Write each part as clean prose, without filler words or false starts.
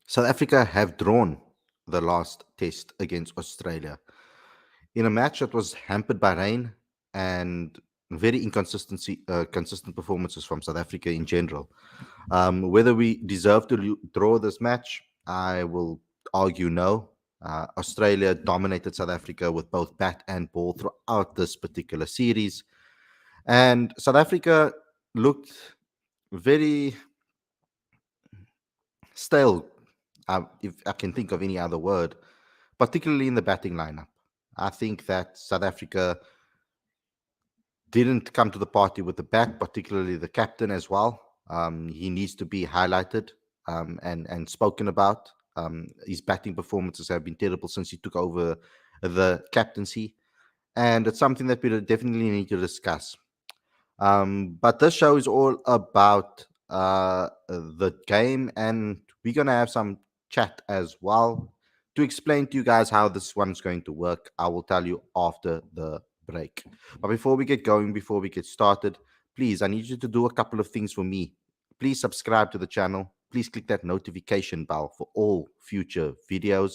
South Africa have drawn the last test against Australia in a match that was hampered by rain and very consistent performances from South Africa in general. Whether we deserve to draw this match, I will argue no. Australia dominated South Africa with both bat and ball throughout this particular series, and South Africa looked very stale, if I can think of any other word, particularly in the batting lineup. I think that South Africa didn't come to the party with the bat, particularly the captain as well. He needs to be highlighted and spoken about. His batting performances have been terrible since he took over the captaincy, and it's something that we definitely need to discuss. But this show is all about the game, and we're gonna have some chat as well to explain to you guys how this one's going to work. I will tell you after the break. But before we get going, before we get started, please, I need you to do a couple of things for me. Please subscribe to the channel. Please click that notification bell for all future videos.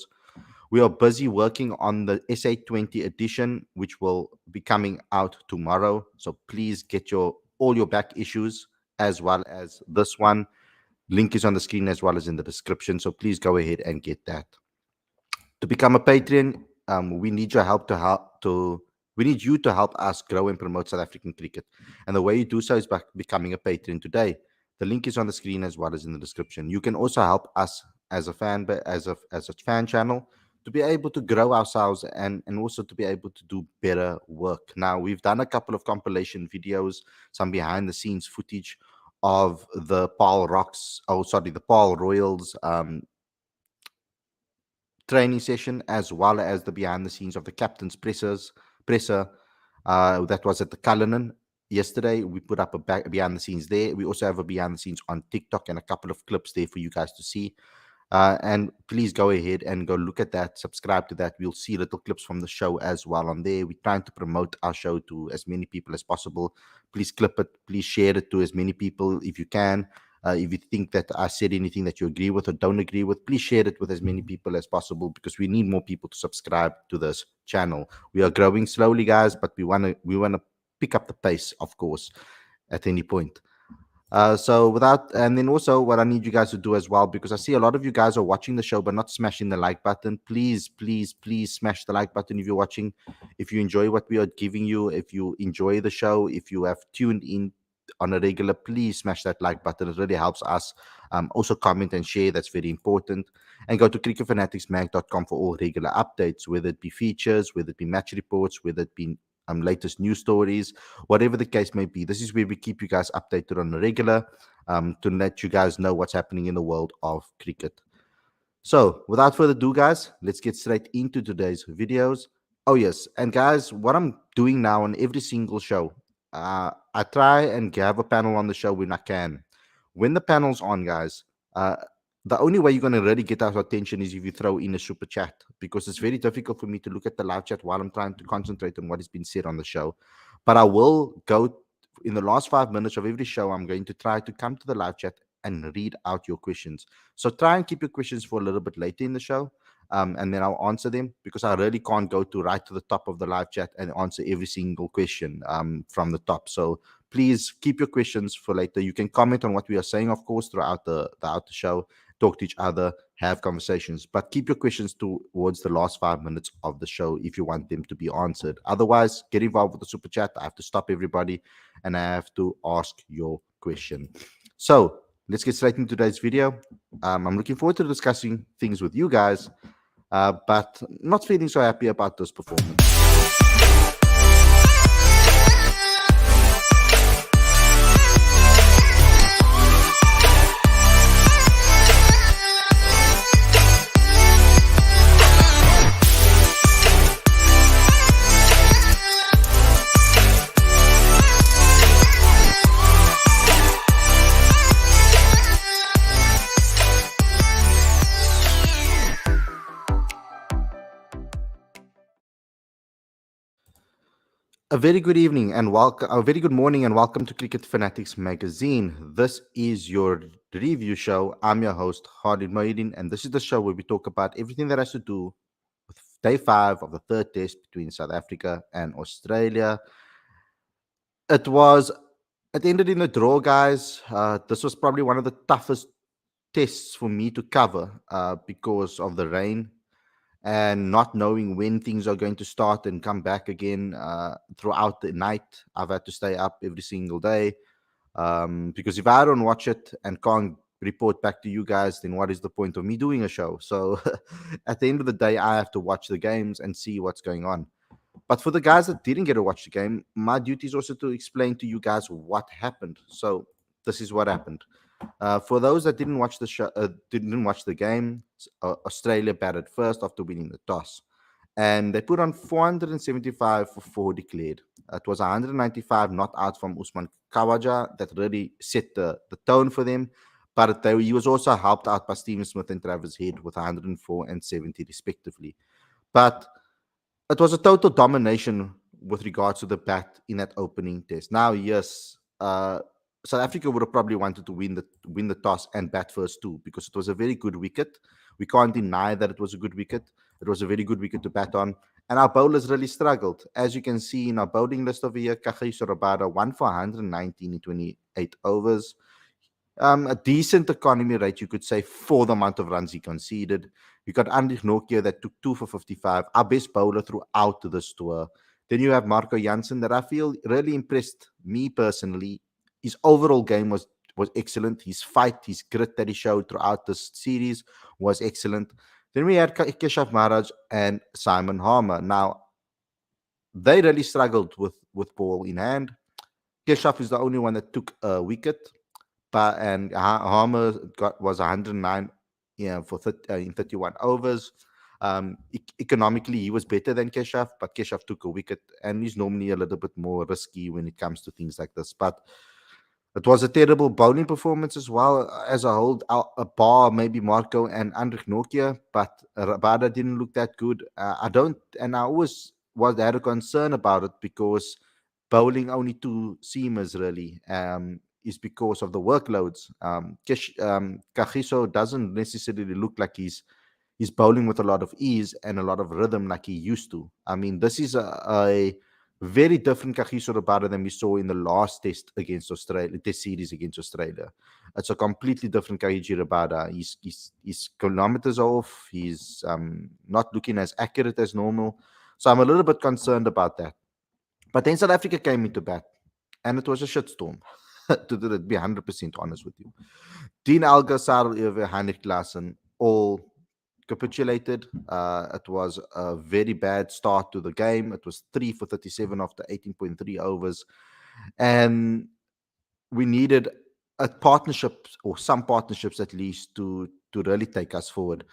We are busy working on the SA20 edition, which will be coming out tomorrow. So please get all your back issues as well as this one. Link is on the screen as well as in the description. So please go ahead and get that. To become a Patreon, we need your help we need you to help us grow and promote South African cricket. And the way you do so is by becoming a Patreon today. The link is on the screen as well as in the description. You can also help us as a fan channel to be able to grow ourselves and also to be able to do better work. Now, we've done a couple of compilation videos, some behind the scenes footage of the the Paul Royals training session, as well as the behind the scenes of the captain's presser that was at the Cullinan yesterday. We put up a behind the scenes there. We also have a behind the scenes on TikTok and a couple of clips there for you guys to see. And please go ahead and go look at that, subscribe to that. We'll see little clips from the show as well on there. We're trying to promote our show to as many people as possible. Please clip it, please share it to as many people if you can. If you think that I said anything that you agree with or don't agree with, please share it with as many people as possible, because we need more people to subscribe to this channel. We are growing slowly, guys, but we want to pick up the pace, of course, at any point. And then also what I need you guys to do as well, because I see a lot of you guys are watching the show but not smashing the like button. Please, please, please smash the like button if you're watching. If you enjoy what we are giving you, if you enjoy the show, if you have tuned in on a regular, please smash that like button. It really helps us. Also comment and share. That's very important. And go to cricketfanaticsmag.com for all regular updates, whether it be features, whether it be match reports, whether it be latest news stories, whatever the case may be. This is where we keep you guys updated on the regular to let you guys know what's happening in the world of cricket. So without further ado, guys, let's get straight into today's videos. Oh yes, and guys, what I'm doing now on every single show, I try and have a panel on the show when I can. When the panel's on, guys, the only way you're going to really get our attention is if you throw in a super chat, because it's very difficult for me to look at the live chat while I'm trying to concentrate on what has been said on the show. But I will go in the last 5 minutes of every show. I'm going to try to come to the live chat and read out your questions. So try and keep your questions for a little bit later in the show. And then I'll answer them, because I really can't go right to the top of the live chat and answer every single question from the top. So please keep your questions for later. You can comment on what we are saying, of course, throughout the show, talk to each other, have conversations, but keep your questions towards the last 5 minutes of the show if you want them to be answered. Otherwise, get involved with the super chat. I have to stop everybody and I have to ask your question. So let's get straight into today's video. I'm looking forward to discussing things with you guys, but not feeling so happy about this performance. A very good evening and welcome. A very good morning and welcome to Cricket Fanatics Magazine. This is your review show. I'm your host Khalid, and this is the show where we talk about everything that has to do with day 5 of the third test between South Africa and Australia. It was it ended in a draw, guys. This was probably one of the toughest tests for me to cover because of the rain and not knowing when things are going to start and come back again throughout the night. I've had to stay up every single day because if I don't watch it and can't report back to you guys, then what is the point of me doing a show? So at the end of the day, I have to watch the games and see what's going on. But for the guys that didn't get to watch the game, my duty is also to explain to you guys what happened. So this is what happened. For those that didn't watch the show, didn't watch the game, Australia batted first after winning the toss, and they put on 475 for 4 declared. It was 195 not out from Usman Khawaja that really set the tone for them. But he was also helped out by Steven Smith and Travis Head with 104 and 70 respectively. But it was a total domination with regards to the bat in that opening test. Now, yes, South Africa would have probably wanted to win the toss and bat first too, because it was a very good wicket. We can't deny that it was a good wicket. It was a very good wicket to bat on. And our bowlers really struggled. As you can see in our bowling list over here, Kagiso Rabada 1 for 119 in 28 overs. A decent economy rate, you could say, for the amount of runs he conceded. You got Andy Nokia that took 2 for 55, our best bowler throughout this tour. Then you have Marco Janssen that I feel really impressed me personally. His overall game was excellent. His fight, his grit that he showed throughout this series was excellent. Then we had Keshav Maharaj and Simon Harmer. Now, they really struggled with ball in hand. Keshav is the only one that took a wicket, but and Harmer was 109, for in 31 overs. Economically, he was better than Keshav, but Keshav took a wicket, and he's normally a little bit more risky when it comes to things like this. But it was a terrible bowling performance as well as a whole. A bar, maybe Marco and Andrik Nokia, but Rabada didn't look that good. I don't, and I always had a concern about it because bowling only two seamers really is because of the workloads. Kagiso doesn't necessarily look like he's bowling with a lot of ease and a lot of rhythm like he used to. I mean, this is a very different Kagiso Rabada than we saw in the last test against Australia, test series against Australia. It's a completely different Kagiso Rabada. His kilometers are off. He's not looking as accurate as normal. So I'm a little bit concerned about that. But then South Africa came into bat, and it was a shitstorm, to be 100% honest with you. Dean Alga, Sarel Ewe, Heinrich Klaassen all capitulated. It was a very bad start to the game. It was 3 for 37 after 18.3 overs. And we needed a partnership or some partnerships at least to really take us forward.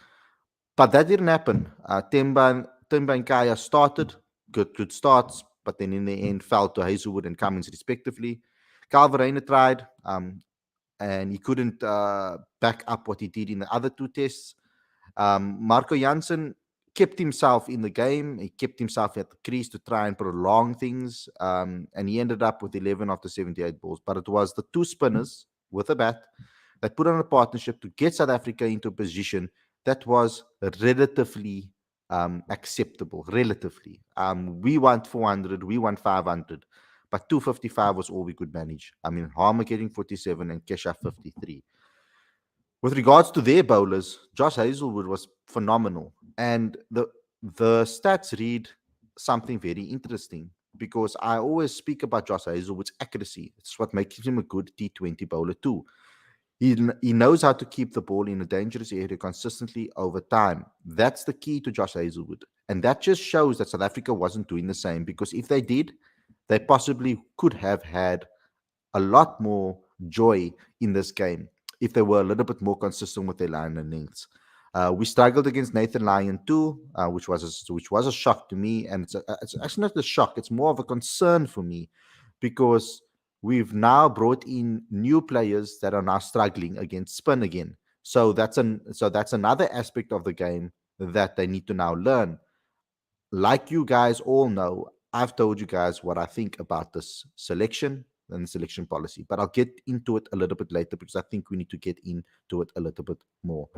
But that didn't happen. Timba and Kaya started good starts, but then in the end fell to Hazelwood and Cummins respectively. Calvin tried, and he couldn't back up what he did in the other two tests. Marco Janssen kept himself in the game. He kept himself at the crease to try and prolong things, and he ended up with 11 after 78 balls. But it was the two spinners with a bat that put on a partnership to get South Africa into a position that was relatively acceptable. Relatively, we want 400, we want 500, but 255 was all we could manage. I mean, Harmer getting 47 and Kesha 53. With regards to their bowlers, Josh Hazelwood was phenomenal, and the stats read something very interesting because I always speak about Josh Hazelwood's accuracy. It's what makes him a good T20 bowler too. He knows how to keep the ball in a dangerous area consistently over time. That's the key to Josh Hazelwood. And that just shows that South Africa wasn't doing the same, because if they did, they possibly could have had a lot more joy in this game if they were a little bit more consistent with their line and lengths. We struggled against Nathan Lyon too, which was a shock to me, and it's actually not a shock. It's more of a concern for me because we've now brought in new players that are now struggling against spin again. So that's another aspect of the game that they need to now learn. Like you guys all know, I've told you guys what I think about this selection and the selection policy, but I'll get into it a little bit later because I think we need to get into it a little bit more.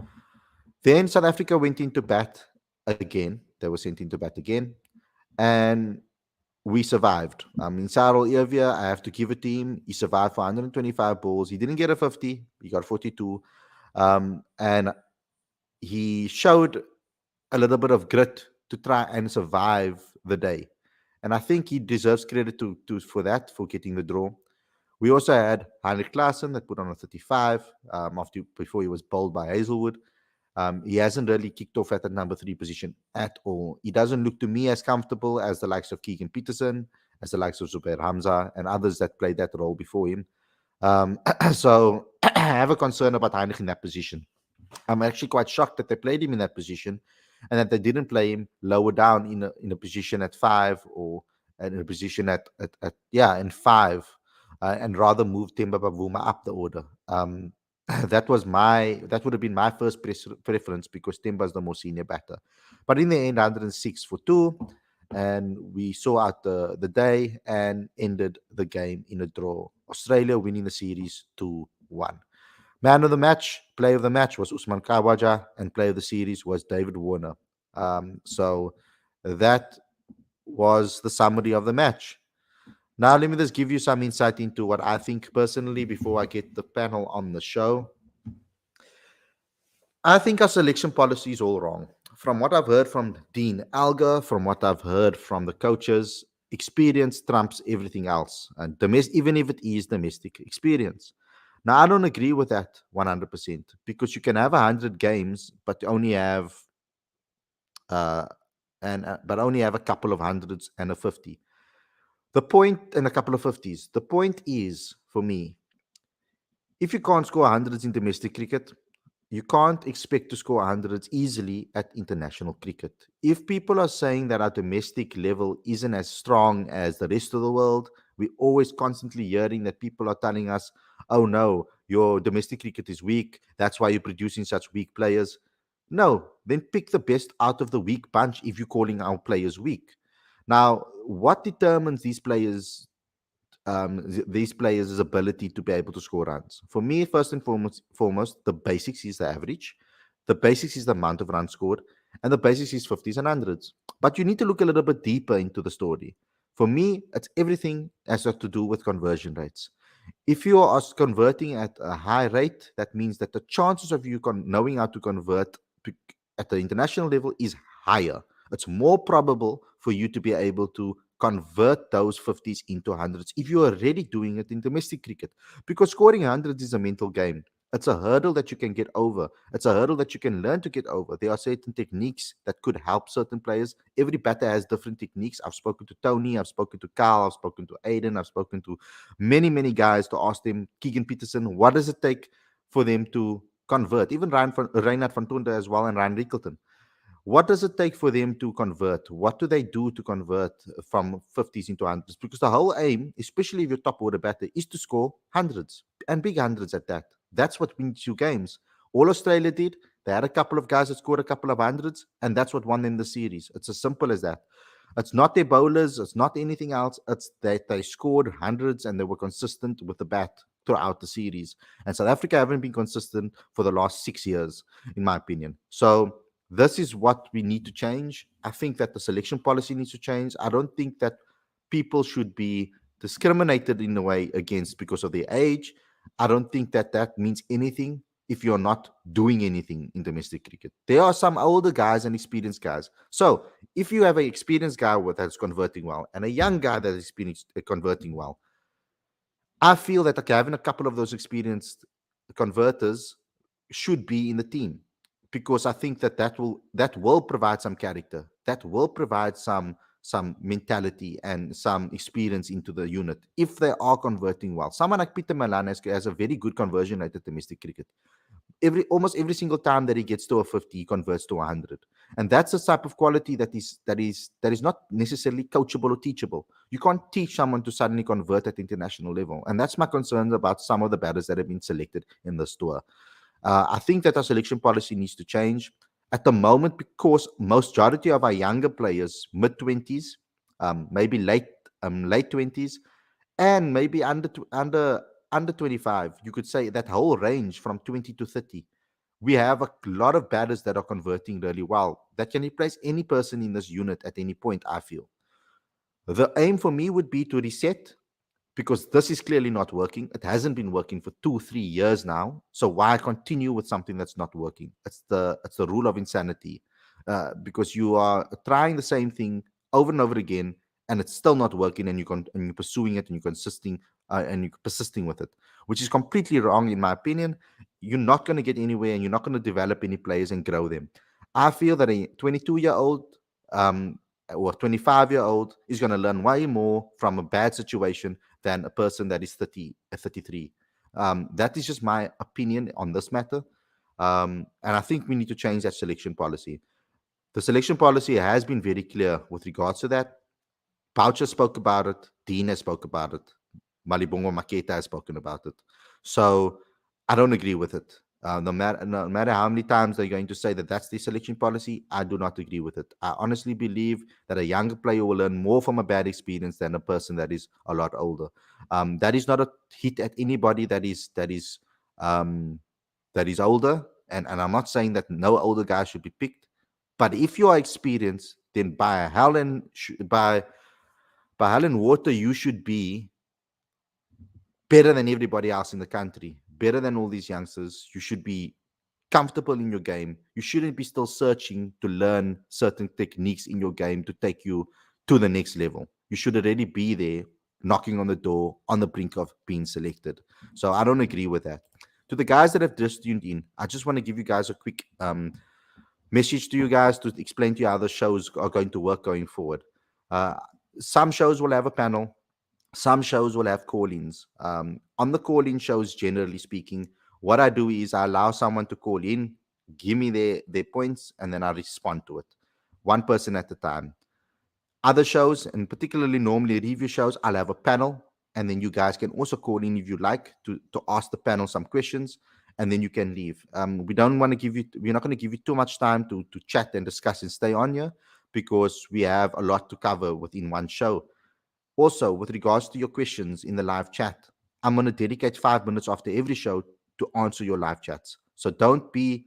Then South Africa went into bat again. They were sent into bat again, and we survived. I mean, Cyril Evia, I have to give it to him. He survived for 125 balls. He didn't get a 50. He got 42. And he showed a little bit of grit to try and survive the day. And I think he deserves credit for that, for getting the draw. We also had Heinrich Klaassen that put on a 35 before he was bowled by Hazelwood. He hasn't really kicked off at the number 3 position at all. He doesn't look to me as comfortable as the likes of Keegan Peterson, as the likes of Zubair Hamza, and others that played that role before him. So I have a concern about Heinrich in that position. I'm actually quite shocked that they played him in that position and that they didn't play him lower down in a position at 5 or in a position in 5 and rather move Temba Bavuma up the order. That would have been my first preference because Temba is the more senior batter. But in the end, 106 for 2, and we saw out the day and ended the game in a draw. Australia winning the series 2-1. Man of the match, play of the match was Usman Khawaja, and play of the series was David Warner. So that was the summary of the match. Now, let me just give you some insight into what I think personally before I get the panel on the show. I think our selection policy is all wrong. From what I've heard from Dean Alger, from what I've heard from the coaches, experience trumps everything else, and even if it is domestic experience. Now, I don't agree with that 100% because you can have 100 games, but only have but only have a couple of hundreds and a 50. The point, and a couple of 50s. The point is, for me, if you can't score hundreds in domestic cricket, you can't expect to score hundreds easily at international cricket. If people are saying that our domestic level isn't as strong as the rest of the world, we're always constantly hearing that people are telling us, oh no, your domestic cricket is weak. That's why you're producing such weak players. No, then pick the best out of the weak bunch if you're calling our players weak. Now, what determines these players' ability to be able to score runs? For me, first and foremost, the basics is the average, the basics is the amount of runs scored, and the basics is 50s and 100s. But you need to look a little bit deeper into the story. For me, it's everything has got to do with conversion rates. If you are converting at a high rate, that means that the chances of you knowing how to convert at the international level is higher. It's more probable for you to be able to convert those 50s into hundreds if you're already doing it in domestic cricket. Because scoring hundreds is a mental game. It's a hurdle that you can get over. It's a hurdle that you can learn to get over. There are certain techniques that could help certain players. Every batter has different techniques. I've spoken to Tony, I've spoken to Carl, I've spoken to Aiden, I've spoken to many, many guys to ask them, Keegan Peterson, what does it take for them to convert? Even Reinhard van Tonder as well, and Ryan Rickelton. What does it take for them to convert? What do they do to convert from 50s into hundreds? Because the whole aim, especially if you're top order batter, is to score hundreds and big hundreds at that. That's what wins you games. All Australia did, they had a couple of guys that scored a couple of hundreds, and that's what won them the series. It's as simple as that. It's not their bowlers, it's not anything else. It's that they scored hundreds and they were consistent with the bat throughout the series. And South Africa haven't been consistent for the last 6 years, in my opinion. So this is what we need to change. I think that the selection policy needs to change. I don't think that people should be discriminated in a way against because of their age. I don't think that that means anything if you're not doing anything in domestic cricket. There are some older guys and experienced guys. So if you have an experienced guy that's converting well and a young guy that is converting well, I feel that having a couple of those experienced converters should be in the team because I think that will provide some character, that will provide some mentality and some experience into the unit if they are converting well. Someone like Peter Malan has a very good conversion rate at domestic cricket. Almost every single time that he gets to a 50, he converts to 100, and that's the type of quality that is not necessarily coachable or teachable. You can't teach someone to suddenly convert at international level, and that's my concern about some of the batters that have been selected in this tour. I think that our selection policy needs to change at the moment because majority of our younger players, mid 20s, maybe late 20s, and maybe under 25. You could say that whole range from 20 to 30. We have a lot of batters that are converting really well that can replace any person in this unit at any point, I feel. The aim for me would be to reset, because this is clearly not working. It hasn't been working for 2 3 years now. So why continue with something that's not working? It's the rule of insanity, because you are trying the same thing over and over again, and it's still not working, and you're pursuing it, and you're persisting with it, which is completely wrong in my opinion. You're not going to get anywhere, and you're not going to develop any players and grow them. I feel that a 22-year-old um, or 25-year-old is going to learn way more from a bad situation than a person that is 30, 33. That is just my opinion on this matter. And I think we need to change that selection policy. The selection policy has been very clear with regards to that. Poucher spoke about it. Dean has spoke about it. Malibongo Maketa has spoken about it. So I don't agree with it. No matter how many times they're going to say that that's the selection policy, I do not agree with it. I honestly believe that a younger player will learn more from a bad experience than a person that is a lot older. That is not a hit at anybody um, that is older, and I'm not saying that no older guy should be picked. But if you are experienced, then by hell and water, you should be better than everybody else in the country, better than all these youngsters. You should be comfortable in your game. You shouldn't be still searching to learn certain techniques in your game to take you to the next level. You should already be there, knocking on the door, on the brink of being selected. So I don't agree with that. To the guys that have just tuned in, I just want to give you guys a quick message to you guys to explain to you how the shows are going to work going forward. Uh, some shows will have a panel, some shows will have call-ins. On the call-in shows, generally speaking, what I do is I allow someone to call in, give me their points, and then I respond to it, one person at a time. Other shows, and particularly normally review shows, I'll have a panel, and then you guys can also call in if you like to ask the panel some questions, and then you can leave. We don't want to give you, we're not going to give you too much time to chat and discuss and stay on here, because we have a lot to cover within one show. Also, with regards to your questions in the live chat, I'm going to dedicate 5 minutes after every show to answer your live chats. So don't be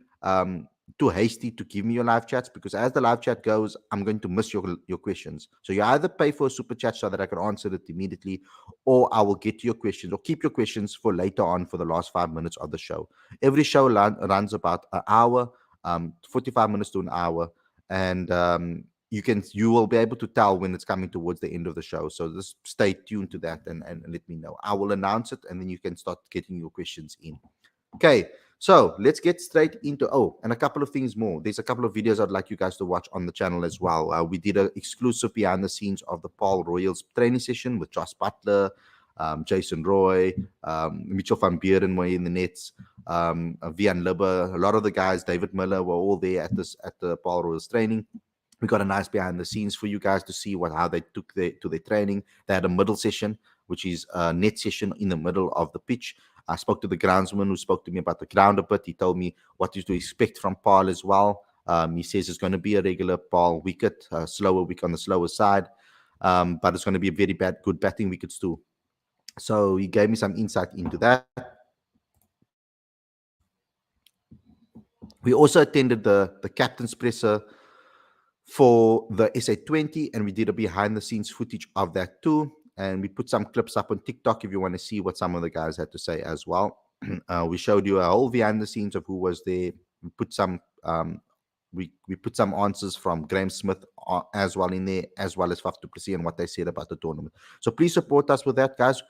too hasty to give me your live chats, because as the live chat goes, I'm going to miss your questions. So you either pay for a super chat so that I can answer it immediately, or I will get to your questions or keep your questions for later on for the last 5 minutes of the show. Every show runs about an hour, 45 minutes to an hour. And you will be able to tell when it's coming towards the end of the show. So just stay tuned to that, and let me know. I will announce it, and then you can start getting your questions in. Okay, so let's get straight into, and a couple of things more. There's a couple of videos I'd like you guys to watch on the channel as well. We did an exclusive behind the scenes of the Paul Royals training session with Josh Butler, Jason Roy, Mitchell van Buren were in the nets, Vian Libber, a lot of the guys, David Miller, were all there at the Paul Royals training. We got a nice behind the scenes for you guys to see how they took to their training. They had a middle session, which is a net session in the middle of the pitch. I spoke to the groundsman who spoke to me about the ground a bit. He told me what is to expect from Paul as well. He says it's going to be a regular Paul wicket, a slower wicket on the slower side, but it's going to be a very good batting wickets too. So he gave me some insight into that. We also attended the captain's presser for the SA20, and we did a behind the scenes footage of that too. And we put some clips up on TikTok if you want to see what some of the guys had to say as well. We showed you a whole behind the scenes of who was there. We put some we put some answers from Graham Smith as well in there, as well as Faf du Plessis and what they said about the tournament. So please support us with that, guys.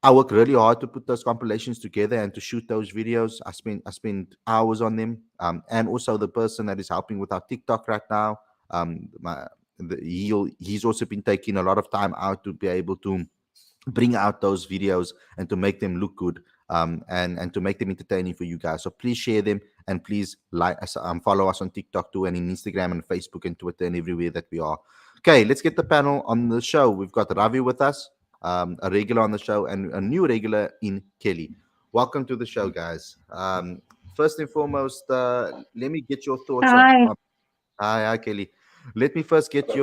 I work really hard to put those compilations together and to shoot those videos. I spend hours on them. And also the person that is helping with our TikTok right now, he's also been taking a lot of time out to be able to bring out those videos and to make them look good, and to make them entertaining for you guys. So please share them, and please follow us on TikTok too, and in Instagram and Facebook and Twitter and everywhere that we are. Okay, let's get the panel on the show. We've got Ravi with us, a regular on the show, and a new regular in Kelly. Welcome to the show, guys. First and foremost, let me get your thoughts on. Hi. Hi, Kelly. Let me first get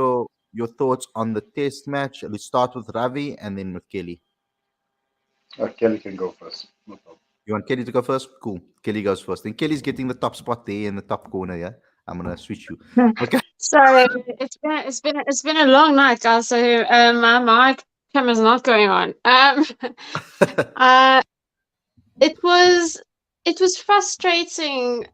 your thoughts on the test match. Let's start with Ravi and then with Kelly. Kelly can go first. No problem. You want Kelly to go first? Cool. Kelly goes first. Then Kelly's getting the top spot there in the top corner. Yeah, I'm gonna switch you. Okay. So it's been a long night, guys. So my camera's not going on. Uh, it was it was frustrating.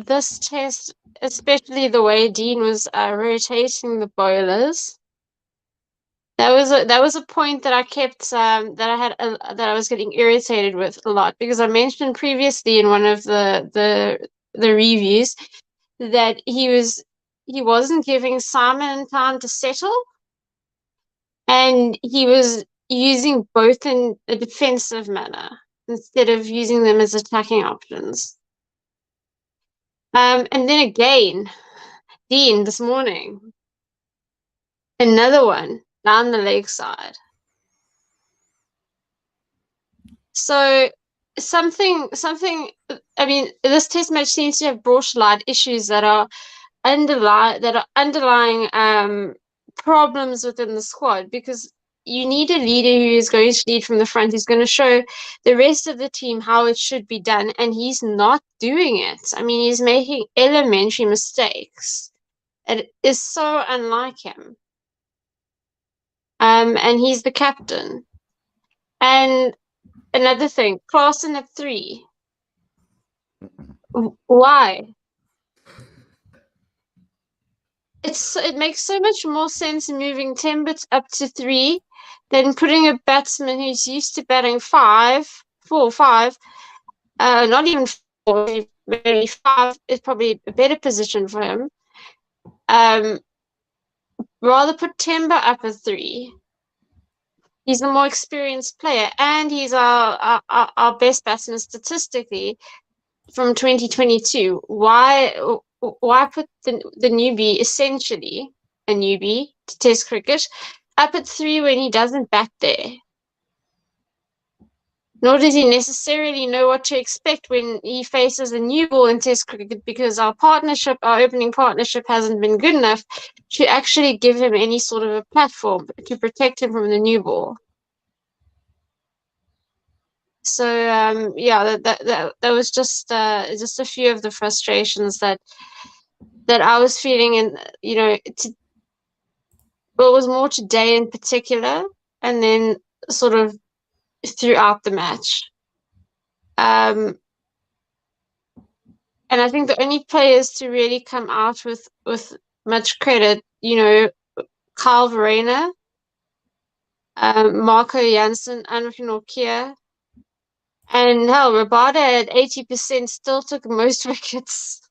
This test, especially the way Dean was rotating the bowlers. That was a point that I kept that I was getting irritated with a lot because I mentioned previously in one of the reviews that he wasn't giving Simon time to settle, and he was using both in a defensive manner instead of using them as attacking options. And then again, Dean this morning, another one down the leg side. So something. I mean, this test match seems to have brought to light issues that are underlying problems within the squad, because you need a leader who is going to lead from the front, who's going to show the rest of the team how it should be done, and he's not doing it. I mean, he's making elementary mistakes. It is so unlike him. And he's the captain. And another thing, Clausen at 3. Why? It makes so much more sense moving Timbit up to 3 than putting a batsman who's used to batting 4, 5, not even 4, maybe 5 is probably a better position for him. Rather put Timber up at 3. He's a more experienced player, and he's our best batsman statistically from 2022. Why put the newbie, essentially a newbie to Test cricket, up at 3 when he doesn't bat there? Nor does he necessarily know what to expect when he faces a new ball in Test cricket, because our opening partnership hasn't been good enough to actually give him any sort of a platform to protect him from the new ball. So yeah, that was just a few of the frustrations that I was feeling, and it was more today in particular, and then sort of throughout the match. And I think the only players to really come out with much credit, Kyle Verreynne, Marco Jansen, Anrich Nortje, and hell, Rabada at 80% still took most wickets.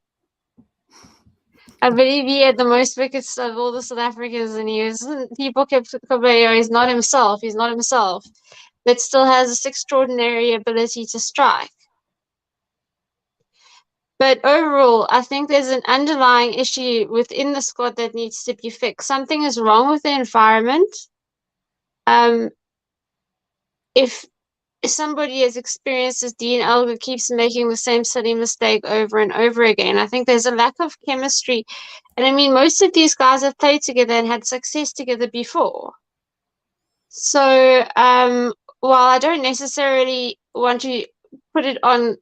I believe he had the most wickets of all the South Africans, and people kept complaining, he's not himself, but still has this extraordinary ability to strike. But overall, I think there's an underlying issue within the squad that needs to be fixed. Something is wrong with the environment. If somebody as experienced as Dean Elgar keeps making the same silly mistake over and over again, I think there's a lack of chemistry. And I mean, most of these guys have played together and had success together before. So while I don't necessarily want to put it on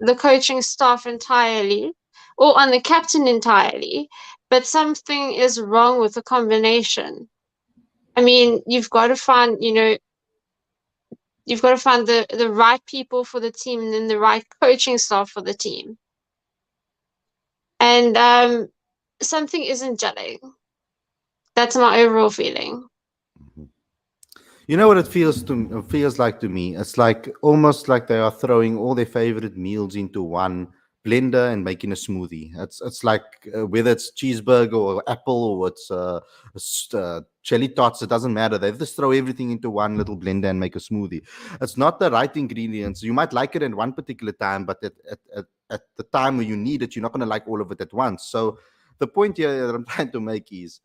the coaching staff entirely or on the captain entirely, but something is wrong with the combination. I mean, you've got to find the right people for the team, and then the right coaching staff for the team. And something isn't gelling. That's my overall feeling. You know what it feels like to me? It's like almost like they are throwing all their favorite meals into one blender and making a smoothie. It's like whether it's cheeseburger or apple or it's chili tots, it doesn't matter. They just throw everything into one little blender and make a smoothie. It's not the right ingredients. You might like it at one particular time, but at the time when you need it, you're not going to like all of it at once. So the point here that I'm trying to make is,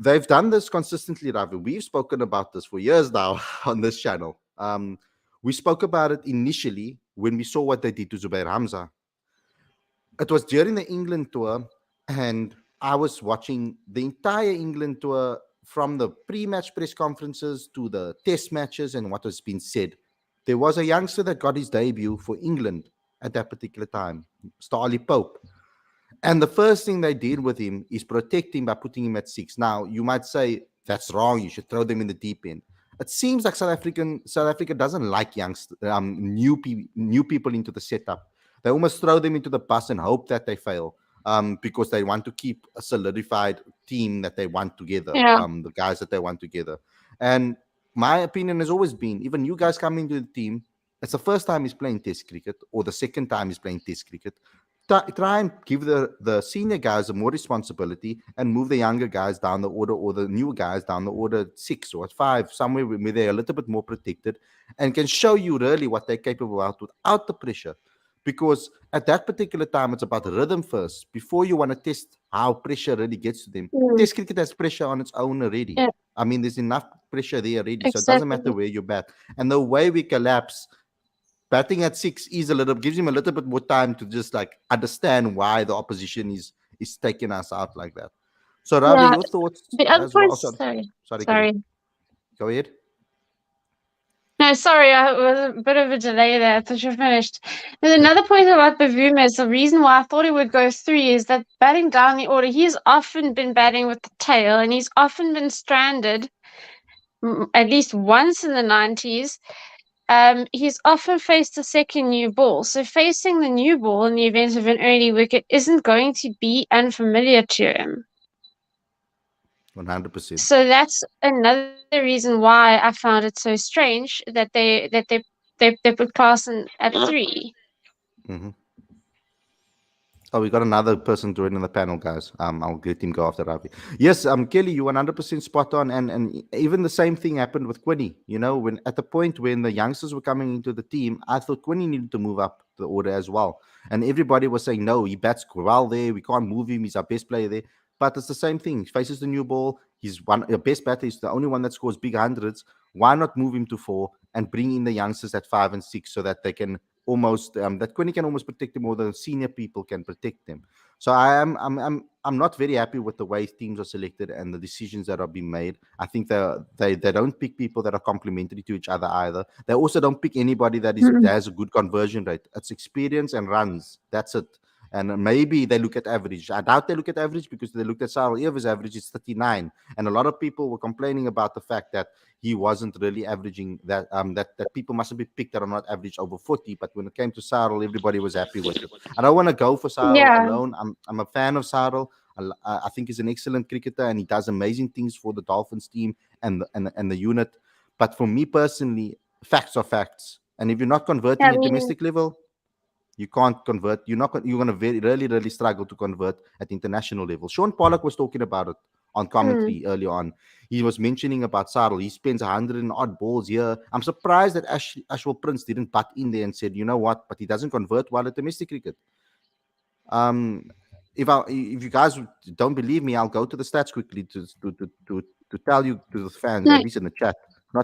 they've done this consistently, Ravi. We've spoken about this for years now on this channel. We spoke about it initially when we saw what they did to Zubair Hamza. It was during the England tour, and I was watching the entire England tour from the pre-match press conferences to the test matches and what has been said. There was a youngster that got his debut for England at that particular time, Starley Pope. And the first thing they did with him is protect him by putting him at 6. Now, you might say that's wrong. You should throw them in the deep end. It seems like South Africa doesn't like new people into the setup. They almost throw them into the bus and hope that they fail, because they want to keep a solidified team that they want together, Yeah. the guys that they want together. And my opinion has always been, even you guys coming to the team, it's the first time he's playing Test cricket or the second time he's playing Test cricket. Try and give the senior guys more responsibility and move the younger guys down the order, or the new guys down the order 6 or 5, somewhere where they're a little bit more protected and can show you really what they're capable of without the pressure. Because at that particular time, it's about rhythm first before you want to test how pressure really gets to them. Mm. Test cricket has pressure on its own already. Yeah. I mean, there's enough pressure there already, so it doesn't matter Exactly. where you bat. And the way we collapse, batting at 6 gives him a little bit more time to just like understand why the opposition is taking us out like that. So Ravi, Yeah. your thoughts The other as well? point, Sorry, sorry. Khalid. Go ahead. No, sorry, I was a bit of a delay there. I thought you finished. There's another point about Bavuma. The reason why I thought he would go 3 is that batting down the order, he's often been batting with the tail, and he's often been stranded, at least once in the 90s. He's often faced a second new ball. So facing the new ball in the event of an early wicket isn't going to be unfamiliar to him. 100%. So that's another reason why I found it so strange that they put Carson at 3. Mm-hmm. Oh, we got another person joining the panel, guys. I'll let him go after Ravi. Yes, Kelly, you 100% spot on, and even the same thing happened with Quinny. You know, when at the point when the youngsters were coming into the team, I thought Quinny needed to move up the order as well, and everybody was saying, no, he bats well there. We can't move him. He's our best player there. But it's the same thing. He faces the new ball. He's the best batter. He's the only one that scores big hundreds. Why not move him to 4 and bring in the youngsters at 5 and 6 so that they can almost that Quinny can almost protect them, or the senior people can protect them. So I'm not very happy with the way teams are selected and the decisions that are being made. I think they don't pick people that are complementary to each other either. They also don't pick anybody that has a good conversion rate. It's experience and runs. That's it. And maybe they look at average. I doubt they look at average, because they looked at Cyril Eva's average is 39. And a lot of people were complaining about the fact that he wasn't really averaging that, that people mustn't be picked that are not average over 40. But when it came to Cyril, everybody was happy with it. I don't want to go for Cyril Yeah. alone. I'm a fan of Cyril. I think he's an excellent cricketer and he does amazing things for the Dolphins team and the unit. But for me personally, facts are facts. And if you're not converting I at mean, domestic level, you can't convert. You're going to really struggle to convert at international level. Sean Pollock was talking about it on commentary earlier on. He was mentioning about Cyril. He spends 100 and odd balls here. I'm surprised that Ashwell Prince didn't butt in there and said, you know what, but he doesn't convert well at domestic cricket. If you guys don't believe me, I'll go to the stats quickly to tell you, to the fans, no, at least in the chat.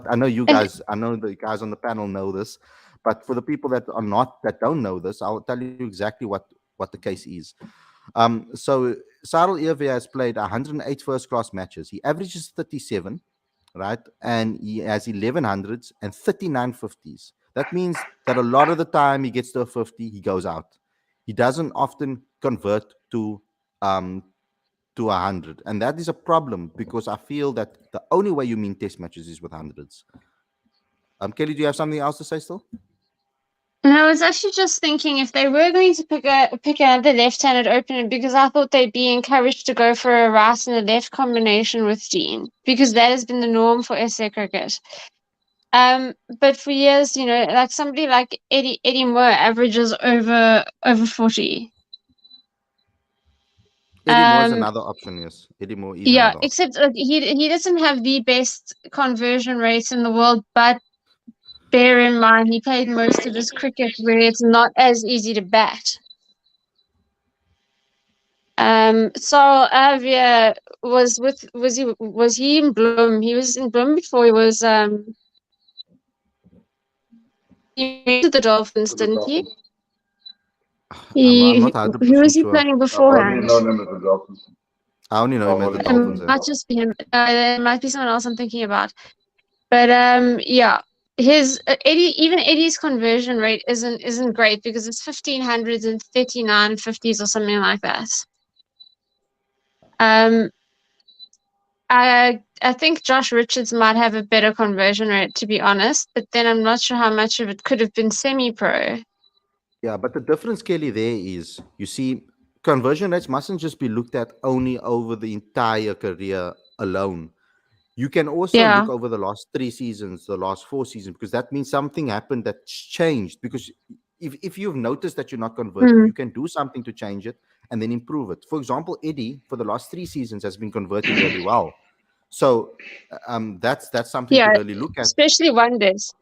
I know you guys, I know the guys on the panel know this, but for the people that don't know this, I'll tell you exactly what the case is. So Cyril Ewe has played 108 first-class matches. He averages 37, right? And he has 11 hundreds and 39 50s. That means that a lot of the time he gets to a 50, he goes out. He doesn't often convert to 100, and that is a problem, because I feel that the only way you mean test matches is with hundreds. Kelly, do you have something else to say still? no, I was actually just thinking if they were going to pick another left-handed opener, because I thought they'd be encouraged to go for a right and a left combination with Dean, because that has been the norm for SA cricket. But for years, like somebody like Eddie Moore averages over 40. Eddie Moore is another option, yes. Eddie Moore is Yeah, another option. except he doesn't have the best conversion rates in the world, but bear in mind he played most of his cricket where it's not as easy to bat. So Avia was he in Bloom? He was in Bloom before he was he moved to the Dolphins, didn't he? I'm not 100% Who was he sure. playing I've only beforehand? known him as a Dolphins. I only know him as the Apologies. Dolphins. It might just be him. There might be someone else I'm thinking about. But yeah, his Eddie, even Eddie's conversion rate isn't great because it's 1500s and 3950s or something like that. Um, I think Josh Richards might have a better conversion rate, to be honest, but then I'm not sure how much of it could have been semi-pro. Yeah, but the difference, Kelly, there is you see, conversion rates mustn't just be looked at only over the entire career alone. You can also Yeah. look over the last 3 seasons, the last 4 seasons, because that means something happened that changed. Because if you've noticed that you're not converting, Mm. you can do something to change it and then improve it. For example, Eddie for the last 3 seasons has been converting really well. So that's something to Yeah, really look at. especially one days.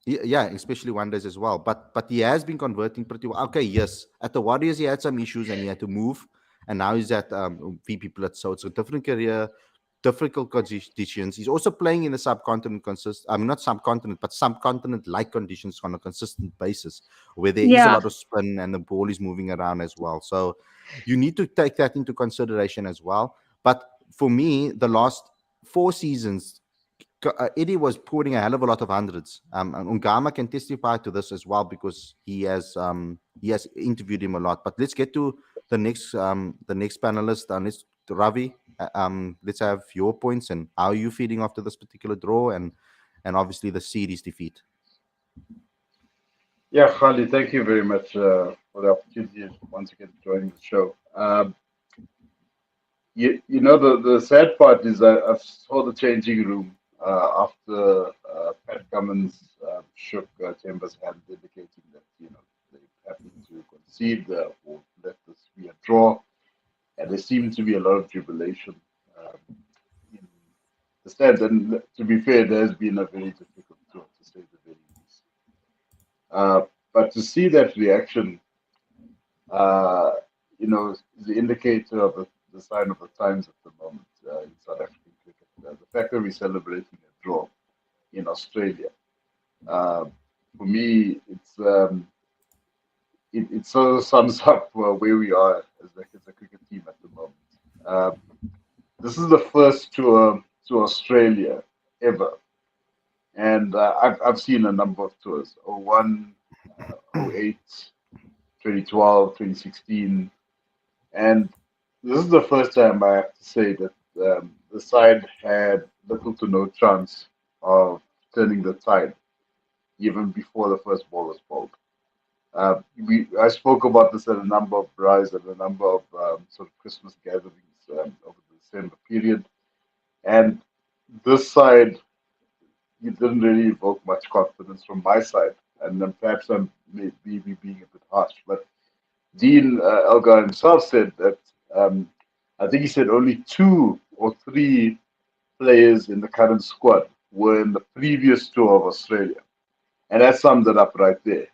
Yeah, especially one days as well. But he has been converting pretty well. Okay, yes. At the Warriors, he had some issues and he had to move, and now he's at VP Blitz. So it's a different career, difficult conditions. He's also playing in the subcontinent not subcontinent, but subcontinent like conditions on a consistent basis, where there is a Yeah. lot of spin and the ball is moving around as well. So you need to take that into consideration as well. But for me, the last 4 seasons, Eddie was putting a hell of a lot of hundreds. And Ungama can testify to this as well because he has interviewed him a lot. But let's get to the next panelist. Let's Ravi. Let's have your points and how are you feeling after this particular draw and obviously the series defeat. Yeah, Khalid, thank you very much for the opportunity once again joining the show. You know, the sad part is I saw the changing room after Pat Cummins shook Chambers' hand, indicating that, you know, they're happy to concede or let this be a draw. And there seemed to be a lot of jubilation in the stands. And to be fair, there has been a very difficult draw, to say the very least. But to see that reaction, uh, you know, is the indicator of the sign of the times at the moment in South African cricket. The fact that we're celebrating a draw in Australia, uh, for me, it sort of sums up where we are as a cricket team at the moment. Uh, this is the first tour to Australia ever, and I've seen a number of tours: '01, '08, 2012, 2016. And this is the first time I have to say that the side had little to no chance of turning the tide, even before the first ball was bowled. I spoke about this at a number of braais and a number of sort of Christmas gatherings over the December period. And this side, it didn't really evoke much confidence from my side. And then perhaps I'm maybe being a bit harsh, but Dean Elgar himself said that I think he said only 2 or 3 players in the current squad were in the previous tour of Australia. And that sums it up right there.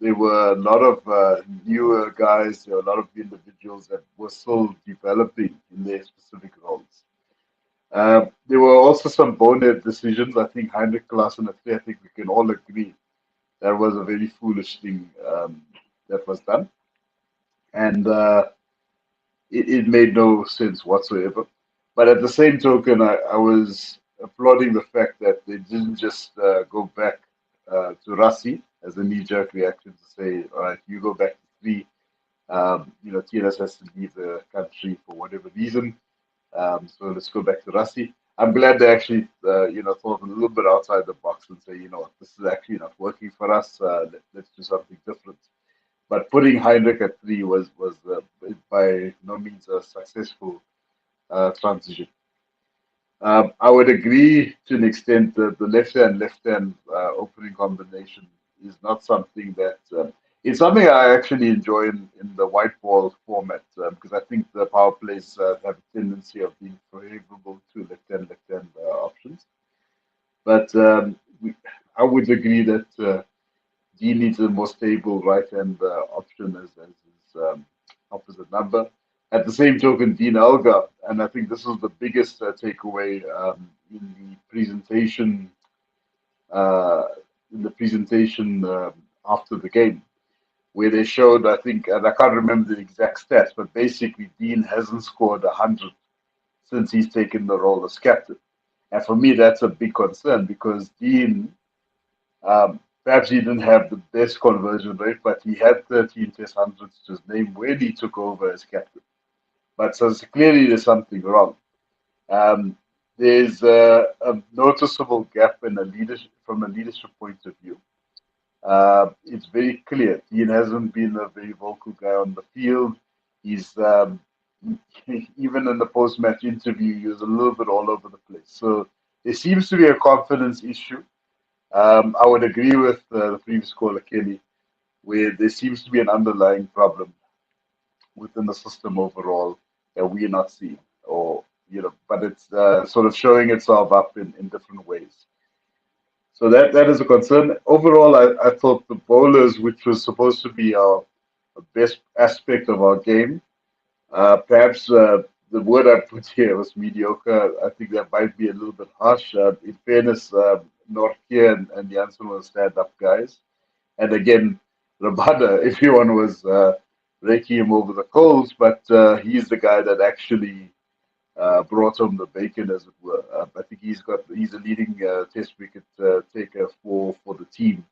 There were a lot of newer guys, there were a lot of individuals that were still developing in their specific roles. There were also some bonehead decisions. I think Heinrich Klaassen, I think we can all agree that was a very foolish thing that was done. And it made no sense whatsoever. But at the same token, I was applauding the fact that they didn't just go back to Rassi as a knee-jerk reaction to say, all right, you go back to 3. You know, TLS has to leave the country for whatever reason. So let's go back to Rassi. I'm glad they actually, you know, thought a little bit outside the box and say, you know, this is actually not working for us. Let's do something different. But putting Heinrich at 3 was by no means a successful transition. I would agree to an extent that the left-hand opening combination is not something that it's something I actually enjoy in the white ball format because I think the power plays have a tendency of being favorable to left-hand options. But I would agree that he needs a more stable right-hand option as his opposite number. At the same token, Dean Elgar, and I think this was the biggest takeaway in the presentation. Uh, in the presentation after the game, where they showed, I think, and I can't remember the exact stats, but basically Dean hasn't scored 100 since he's taken the role as captain. And for me, that's a big concern because Dean, perhaps he didn't have the best conversion rate, but he had 13 test hundreds to his name when he took over as captain. But so clearly there's something wrong. Um, there's a noticeable gap in a leadership from a leadership point of view. It's very clear Dean hasn't been a very vocal guy on the field. He's even in the post-match interview, he was a little bit all over the place. So there seems to be a confidence issue. I would agree with the previous caller, Kelly, where there seems to be an underlying problem within the system overall that we're not seeing, or but it's sort of showing itself up in different ways. So that is a concern. Overall, I thought the bowlers, which was supposed to be our best aspect of our game, perhaps the word I put here was mediocre. I think that might be a little bit harsh. In fairness, Nortje and Janssen were stand-up guys. And again, Rabada, everyone was raking him over the coals, but he's the guy that actually brought home the bacon, as it were. I think he's a leading test wicket taker for the team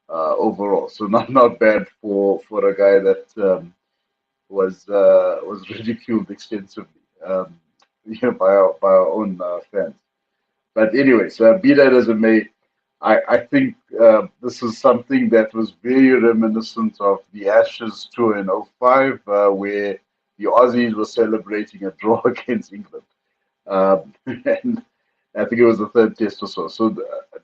overall. So not bad for a guy that was ridiculed extensively, by our own fans. But anyways, be that as it may, I think this is something that was very reminiscent of the Ashes tour in '05, where the Aussies were celebrating a draw against England. And I think it was the third test or so. So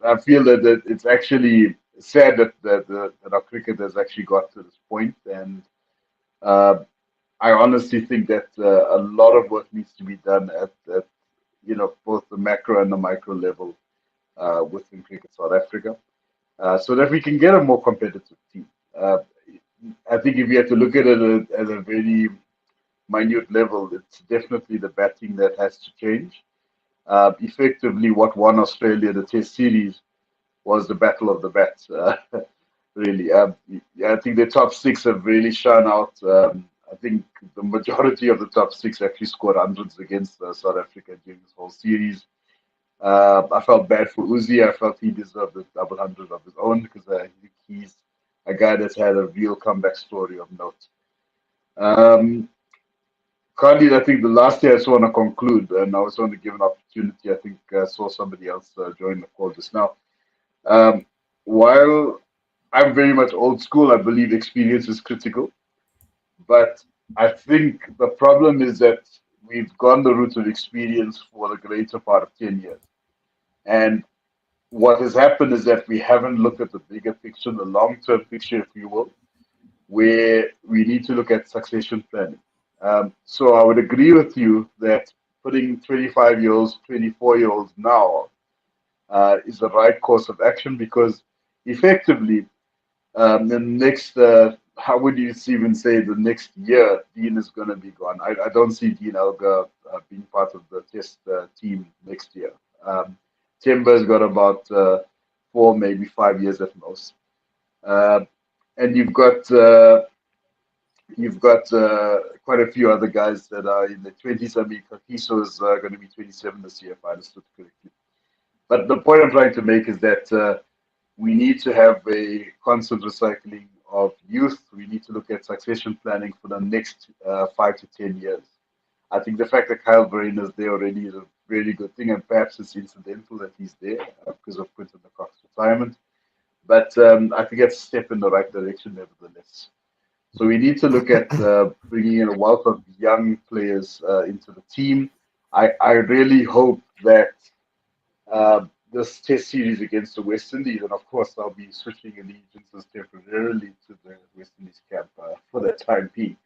I feel that it's actually sad that our cricket has actually got to this point. And I honestly think that a lot of work needs to be done at both the macro and the micro level within Cricket South Africa, so that we can get a more competitive team. I think if you have to look at it at a very minute level, it's definitely the batting that has to change. Effectively, what won Australia the Test series was the battle of the bats. Really, I think the top six have really shone out. I think the majority of the top six actually scored hundreds against South Africa during this whole series. I felt bad for Uzi. I felt he deserved a double hundred of his own because I think he's a guy that's had a real comeback story of note. Khalid, I think the last year I just want to conclude, and I also want to give an opportunity. I think I saw somebody else join the call just now. While I'm very much old school, I believe experience is critical. But I think the problem is that we've gone the route of experience for the greater part of 10 years. And what has happened is that we haven't looked at the bigger picture, the long-term picture, if you will, where we need to look at succession planning. So I would agree with you that putting 25-year-olds, 24-year-olds now is the right course of action because effectively, the next, how would you even say the next year, Dean is going to be gone. I don't see Dean Elgar being part of the test team next year. Timber's got about 4, maybe 5 years at most. And you've got quite a few other guys that are in the 20s. I mean, Kakiso is going to be 27 this year, if I understood correctly. But the point I'm trying to make is that we need to have a constant recycling of youth. We need to look at succession planning for the next 5 to 10 years. I think the fact that Kyle Brain is there already is a really good thing, and perhaps it's incidental that he's there because of Quinton de Kock's retirement. But I think it's a step in the right direction, nevertheless. So we need to look at bringing in a wealth of young players into the team. I really hope that this test series against the West Indies, and of course I'll be switching allegiances temporarily to the West Indies camp for that time being.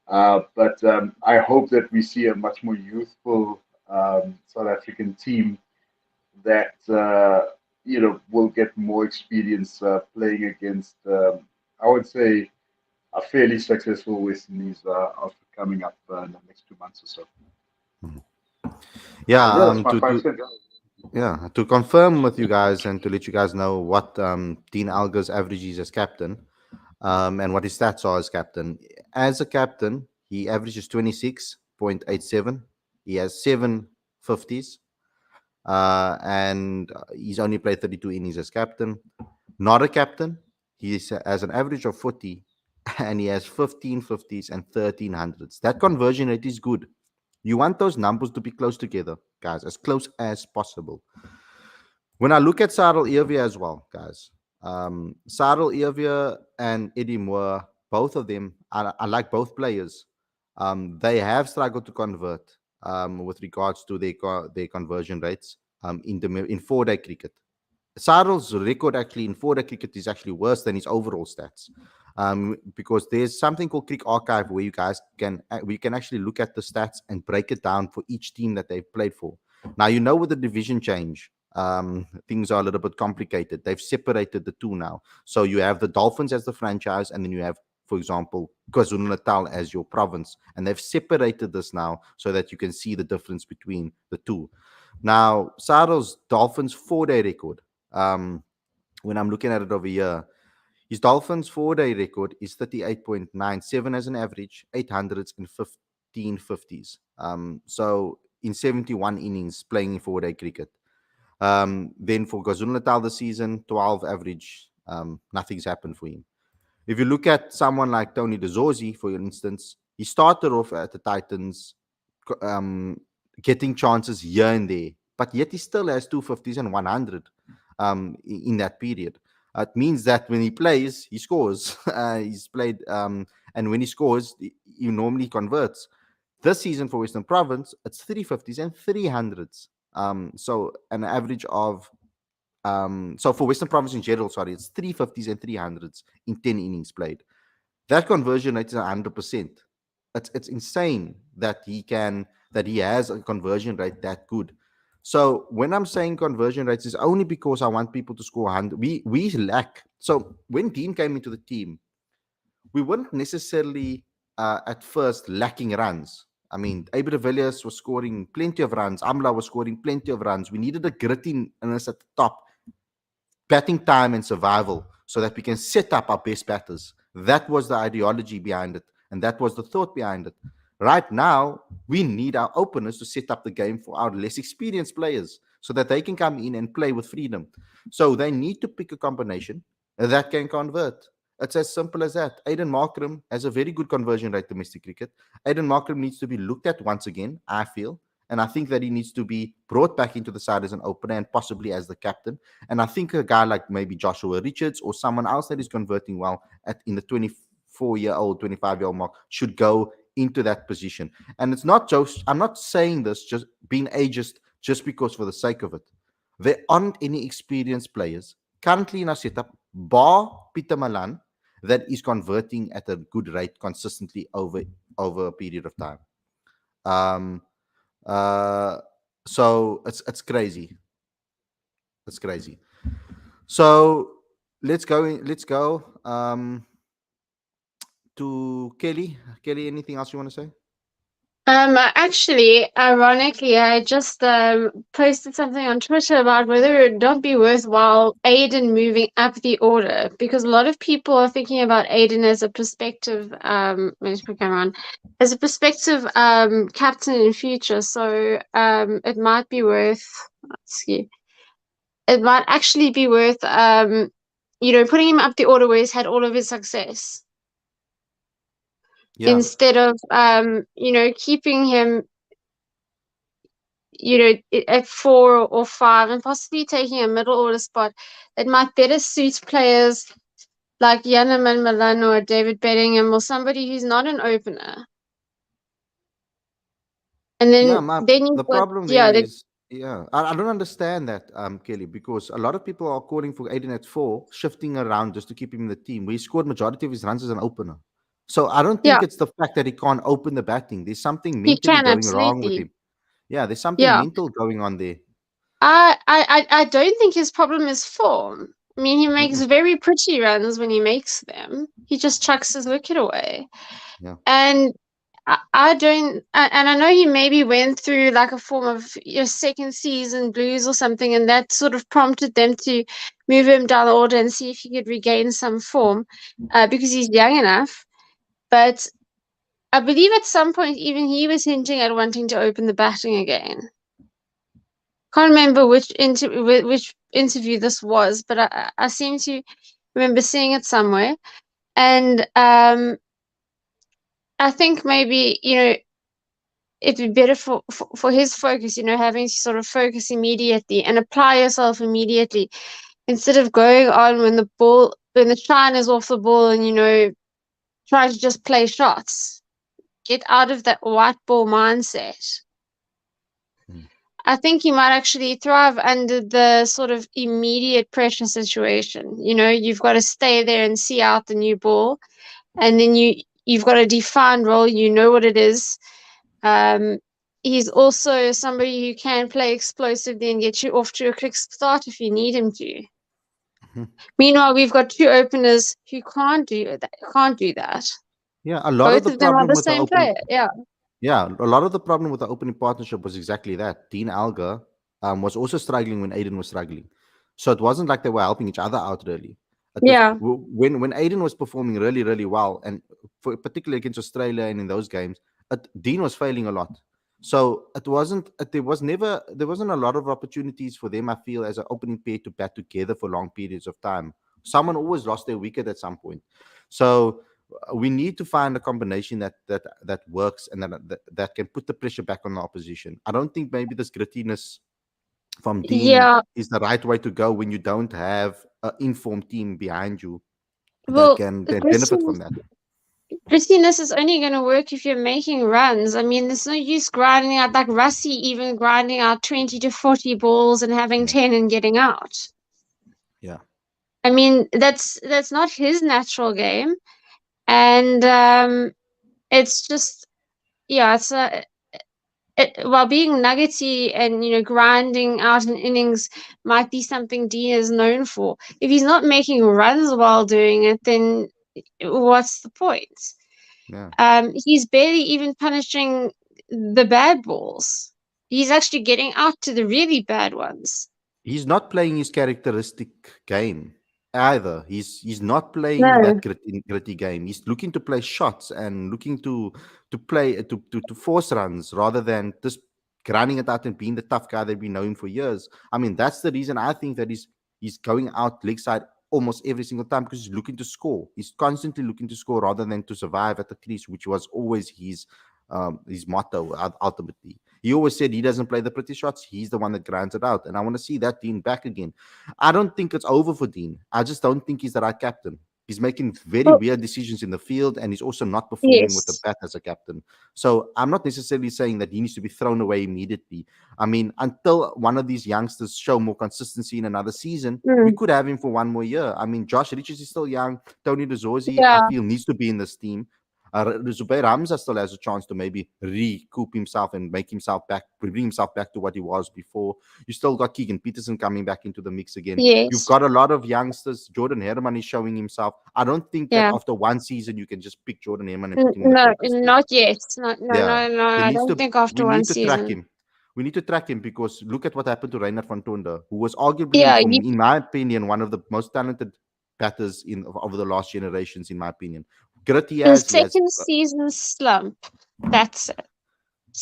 But I hope that we see a much more youthful South African team that will get more experience playing against, I would say, a fairly successful West Indies after coming up in the next 2 months or so. Yeah, That's my 5 cents. yeah, to confirm with you guys and to let you guys know what Dean Alger's average is as captain, and what his stats are as captain. As a captain, he averages 26.87 He has 7 50s, and he's only played 32 innings as captain. Not a captain. He has an average of 40, and he has 15 50s and 13 hundreds. That conversion rate is good. You want those numbers to be close together, guys, as close as possible. When I look at Cyril Earvier as well, guys, Cyril Earvier and Eddie Moore, both of them, I like both players. They have struggled to convert with regards to their conversion rates in 4-day cricket. Cyril's record actually in 4-day cricket is actually worse than his overall stats. Because there's something called Cricket Archive where you guys can actually look at the stats and break it down for each team that they've played for. Now, with the division change, things are a little bit complicated. They've separated the two now. So you have the Dolphins as the franchise, and then you have, for example, KwaZulu-Natal as your province. And they've separated this now so that you can see the difference between the two. Now, Cyril's Dolphins 4-day record, when I'm looking at it over here, his Dolphins 4-day record is 38.97 as an average, 800s and 1550s. So in 71 innings playing in 4-day cricket. Then for KwaZulu-Natal this season, 12 average, nothing's happened for him. If you look at someone like Tony DeZorzi, for instance, he started off at the Titans, getting chances here and there, but yet he still has 250s and 100 in that period. It means that when he plays, he scores. He's played, and when he scores, he normally converts. This season for Western Province, it's 350s and 300s. So an average of, so for Western Province in general, sorry, it's 350s and 300s in 10 innings played. That conversion rate is 100%. It's insane that he has a conversion rate that good. So when I'm saying conversion rates, is only because I want people to score 100. We lack. So when Dean came into the team, we weren't necessarily at first lacking runs. I mean, Abel de Villiers was scoring plenty of runs. Amla was scoring plenty of runs. We needed a grittiness at the top, batting time and survival, so that we can set up our best batters. That was the ideology behind it, and that was the thought behind it. Right now, we need our openers to set up the game for our less experienced players so that they can come in and play with freedom. So they need to pick a combination that can convert. It's as simple as that. Aiden Markram has a very good conversion rate domestic cricket. Aiden Markram needs to be looked at once again, I feel. And I think that he needs to be brought back into the side as an opener and possibly as the captain. And I think a guy like maybe Joshua Richards or someone else that is converting well in the 24-year-old, 25-year-old mark should go into that position. And it's not just, I'm not saying this just being ageist just because for the sake of it. There aren't any experienced players currently in our setup, bar Peter Malan, that is converting at a good rate consistently over a period of time. So it's crazy. It's crazy. So let's go to Kelly. Kelly, anything else you want to say? Actually, ironically, I just posted something on Twitter about whether it would not be worthwhile Aiden moving up the order, because a lot of people are thinking about Aiden as a prospective let's put camera on, as a prospective captain in future. So it might be worth, it might actually be worth putting him up the order where he's had all of his success. Yeah. Instead of keeping him at 4 or 5 and possibly taking a middle order spot that might better suit players like Yanaman Milan or David Bellingham or somebody who's not an opener. And then the problem there is, I don't understand that, Kelly, because a lot of people are calling for Aiden at 4, shifting around just to keep him in the team, where he scored majority of his runs as an opener. So I don't think it's the fact that he can't open the batting. There's something mentally going wrong with him. Yeah, there's something mental going on there. I don't think his problem is form. I mean, he makes very pretty runs when he makes them. He just chucks his wicket away. Yeah. And I don't, and I know he maybe went through like a form of second season blues or something, and that sort of prompted them to move him down the order and see if he could regain some form because he's young enough. But I believe at some point even he was hinting at wanting to open the batting again. Can't remember which interview this was, but I seem to remember seeing it somewhere. And I think maybe, it'd be better for his focus, having to sort of focus immediately and apply yourself immediately instead of going on when the shine is off the ball and, try to just play shots. Get out of that white ball mindset. Mm. I think you might actually thrive under the sort of immediate pressure situation. You've got to stay there and see out the new ball, and then you've got a defined role. You know what it is. He's also somebody who can play explosively and get you off to a quick start if you need him to. Mhm. Meanwhile, we've got two openers who can't do that. Yeah, a lot of Both the of them are problem the with the same opening. player. Yeah. Yeah, a lot of the problem with the opening partnership was exactly that. Dean Alga was also struggling when Aiden was struggling, so it wasn't like they were helping each other out really. It was Yeah. when Aiden was performing really really well, and particularly against Australia and in those games, Dean was failing a lot. So it wasn't. There wasn't a lot of opportunities for them. I feel as an opening pair to bat together for long periods of time. Someone always lost their wicket at some point. So we need to find a combination that works and that can put the pressure back on the opposition. I don't think maybe this grittiness from Dean Yeah. is the right way to go when you don't have an informed team behind you that Well, can benefit from that. grittiness is only going to work if you're making runs. I mean, there's no use grinding out like Russie, even grinding out 20 to 40 balls and having Yeah. 10 and getting out. Yeah. I mean, that's not his natural game, and it's just yeah, while being nuggety and grinding out an innings might be something Dean is known for. If he's not making runs while doing it, then what's the point? Yeah. He's barely even punishing the bad balls. He's actually getting out to the really bad ones. He's not playing his characteristic game either. He's not playing No. that gritty game. He's looking to play shots and looking to play to force runs rather than just grinding it out and being the tough guy that we know him for years. I mean, that's the reason I think that he's going out leg side almost every single time because he's looking to score. He's constantly looking to score rather than to survive at the crease, which was always his motto ultimately. He always said he doesn't play the pretty shots. He's the one that grinds it out. And I want to see that Dean back again. I don't think it's over for Dean. I just don't think he's the right captain. He's making very Well, weird decisions in the field and he's also not performing with the yes. bat as a captain. So I'm not necessarily saying that he needs to be thrown away immediately. I mean, until one of these youngsters show more consistency in another season, we Mm, could have him for one more year. I mean, Josh Richards is still young. Tony DeZorzi, I yeah. feel, needs to be in this team. Zubair Hamza still has a chance to maybe recoup himself and bring himself back to what he was before. You still got Keegan Peterson coming back into the mix again. You've Yes. got a lot of youngsters. Jordan Herman is showing himself. I don't think that Yeah. after one season you can just pick Jordan Herman and put him in the No, focus team. not yet. No, Yeah, no, no. there I needs don't to. think We after one need to track season. him. We need to track him because look at what happened to Reinhard van Tonder, who was arguably, Yeah, in my opinion, one of the most talented batters over the last generations. In my opinion, grit he the has. He has second season slump. That's it.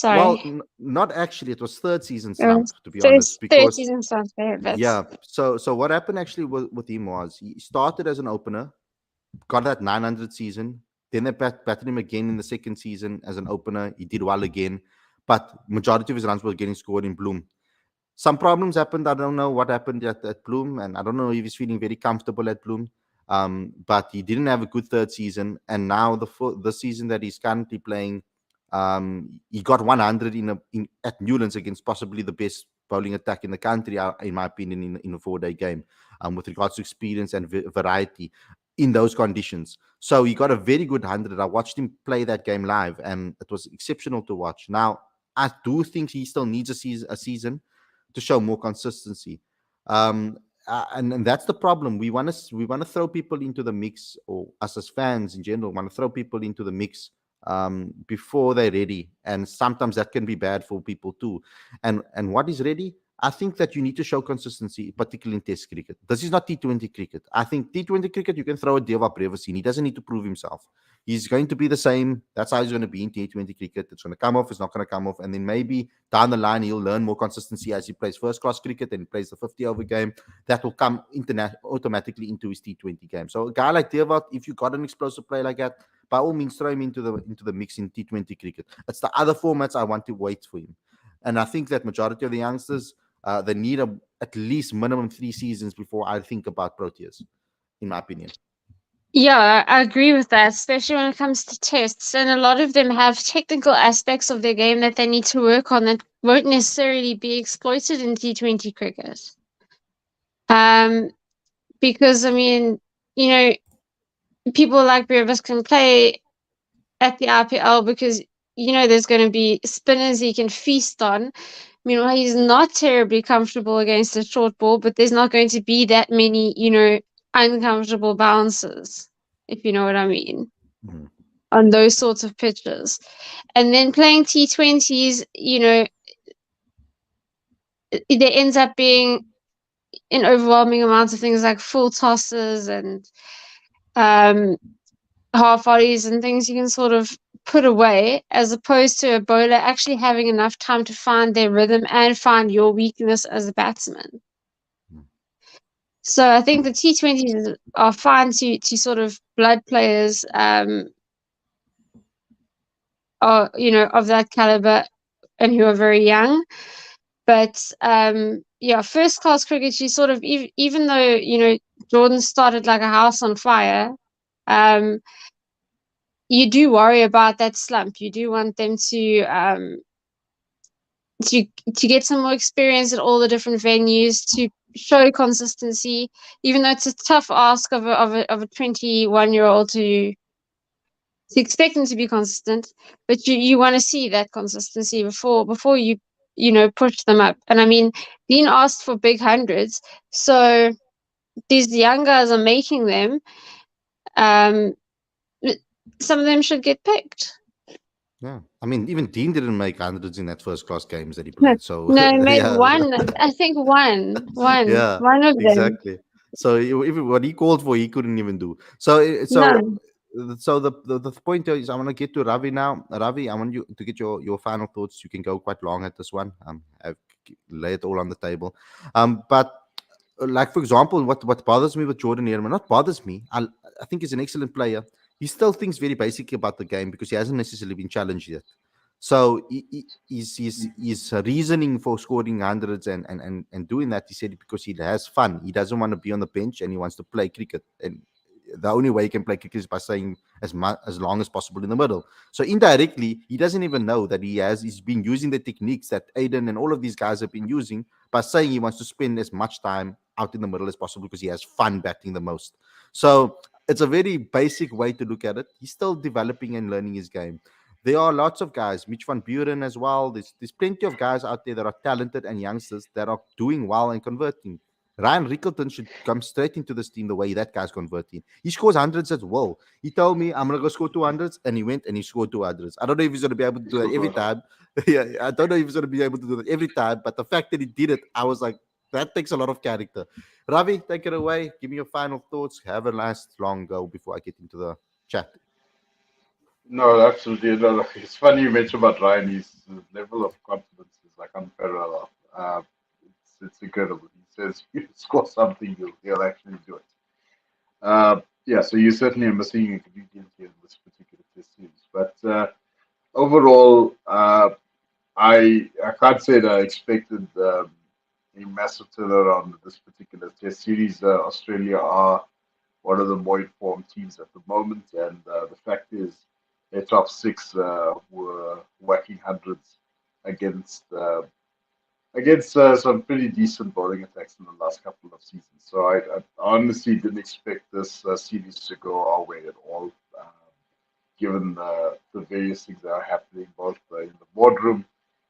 well, Sorry. not actually. It was third season It slump, was to be third, honest. third Because season slump. Okay, yeah, so what happened actually with him was he started as an opener, got that 900 season. Then they batted him again in the second season as an opener. He did well again, but majority of his runs were getting scored in Bloom. Some problems happened. I don't know what happened at Bloom, and I don't know if he's feeling very comfortable at Bloom. But he didn't have a good third season, and now the season that he's currently playing, he got 100 at Newlands against possibly the best bowling attack in the country, in my opinion, in a 4-day game, with regards to experience and variety in those conditions. So he got a very good 100. I watched him play that game live, and it was exceptional to watch. Now, I do think he still needs a season to show more consistency. And that's the problem. We want to throw people into the mix, or us as fans in general want to throw people into the mix before they're ready, and sometimes that can be bad for people too. And what is ready? I think that you need to show consistency, particularly in Test cricket. This is not T20 cricket. I think T20 cricket you can throw a Deva Brevis in. He doesn't need to prove himself. He's going to be the same. That's how he's going to be in T20 cricket. It's going to come off, it's not going to come off. And then maybe down the line, he'll learn more consistency as he plays first class cricket and plays the 50-over game. That will come automatically into his T20 game. So a guy like Dewald, if you got an explosive player like that, by all means, throw him into the mix in T20 cricket. It's the other formats I want to wait for him. And I think that majority of the youngsters, they need at least minimum 3 seasons before I think about Proteas, in my opinion. Yeah, I agree with that, especially when it comes to tests. And a lot of them have technical aspects of their game that they need to work on that won't necessarily be exploited in T20 cricket. Because, I mean, you know, people like Brevis can play at the IPL because, you know, there's going to be spinners he can feast on. Meanwhile, he's not terribly comfortable against a short ball, but there's not going to be that many, you know, uncomfortable bounces, if you know what I mean, on those sorts of pitches. And then playing T20s, you know, there ends up being an overwhelming amount of things like full tosses and half bodies and things you can sort of put away, as opposed to a bowler actually having enough time to find their rhythm and find your weakness as a batsman. So I think the T20s are fine to sort of blood players, are, you know, of that caliber and who are very young. But yeah, first class cricket, you sort of, even though, you know, Jordan started like a house on fire, you do worry about that slump. You do want them to to get some more experience at all the different venues, to show consistency, even though it's a tough ask of a 21-year-old to expect them to be consistent. But you want to see that consistency before you know, push them up. And I mean, Dean asked for big hundreds, so these young guys are making them. Some of them should get picked. Yeah, I mean, even Dean didn't make hundreds in that first class games that he played. So No, he made yeah, one. I think one yeah, of them. exactly. So even what he called for, he couldn't even do. So No. the point is, I want to get to Ravi now. Ravi, I want you to get your final thoughts. You can go quite long at this one. I've laid it all on the table. But like for example, what bothers me with Jordan Ehrman, not bothers me. I think he's an excellent player. He still thinks very basically about the game because he hasn't necessarily been challenged yet. So his reasoning for scoring hundreds and doing that, he said, because he has fun. He doesn't want to be on the bench and he wants to play cricket. And the only way he can play cricket is by staying as long as possible in the middle. So indirectly, he doesn't even know that he's been using the techniques that Aiden and all of these guys have been using by saying he wants to spend as much time out in the middle as possible because he has fun batting the most. So it's a very basic way to look at it. He's still developing and learning his game. There are lots of guys, Mitch van Buren as well. There's plenty of guys out there that are talented and youngsters that are doing well and converting. Ryan Rickleton should come straight into this team the way that guy's converting. He scores hundreds as well. He told me, I'm going to go score 200s, and he went and he scored 200s. I don't know if he's going to be able to do that every time. Yeah, I don't know if he's going to be able to do that every time, but the fact that he did it, I was like, that takes a lot of character. Ravi, take it away. Give me your final thoughts. Have a nice long go before I get into the chat. No, absolutely. No, it's funny you mentioned about Ryan. His level of confidence is like unparalleled. It's incredible. He says you score something, he'll actually do it. Yeah, so you certainly are missing ingredient here in this particular test series. But overall, I can't say that I expected a massive turnaround in this particular test series. Australia are one of the more informed teams at the moment, and the fact is, their top six were whacking hundreds against some pretty decent bowling attacks in the last couple of seasons. So I honestly didn't expect this series to go our way at all, given the various things that are happening both in the boardroom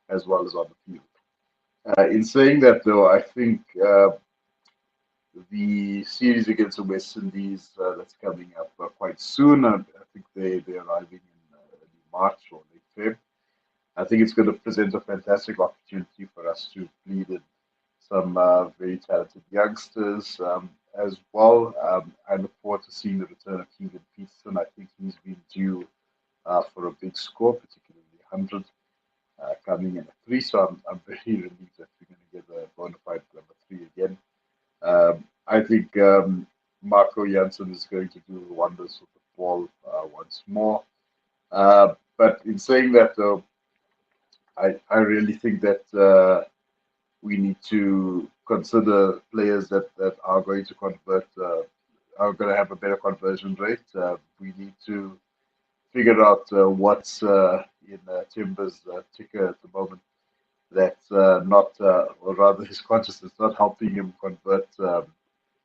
as well as on the field. In saying that, though, I think the series against the West Indies that's coming up quite soon, I think they're arriving in March or late Feb. I think it's going to present a fantastic opportunity for us to bleed in some very talented youngsters as well. I look forward to seeing the return of Keegan Peterson. I think he's been due big score, particularly 100, coming in at 3. So I'm very relieved that we're going to get a bona fide number 3 again. I think Marco Janssen is going to do wonders with the ball once more. But in saying that, though, I really think that we need to consider players that are going to convert, are going to have a better conversion rate. We need to figure out what's in Timber's ticker at the moment that's not, or rather his consciousness not helping him convert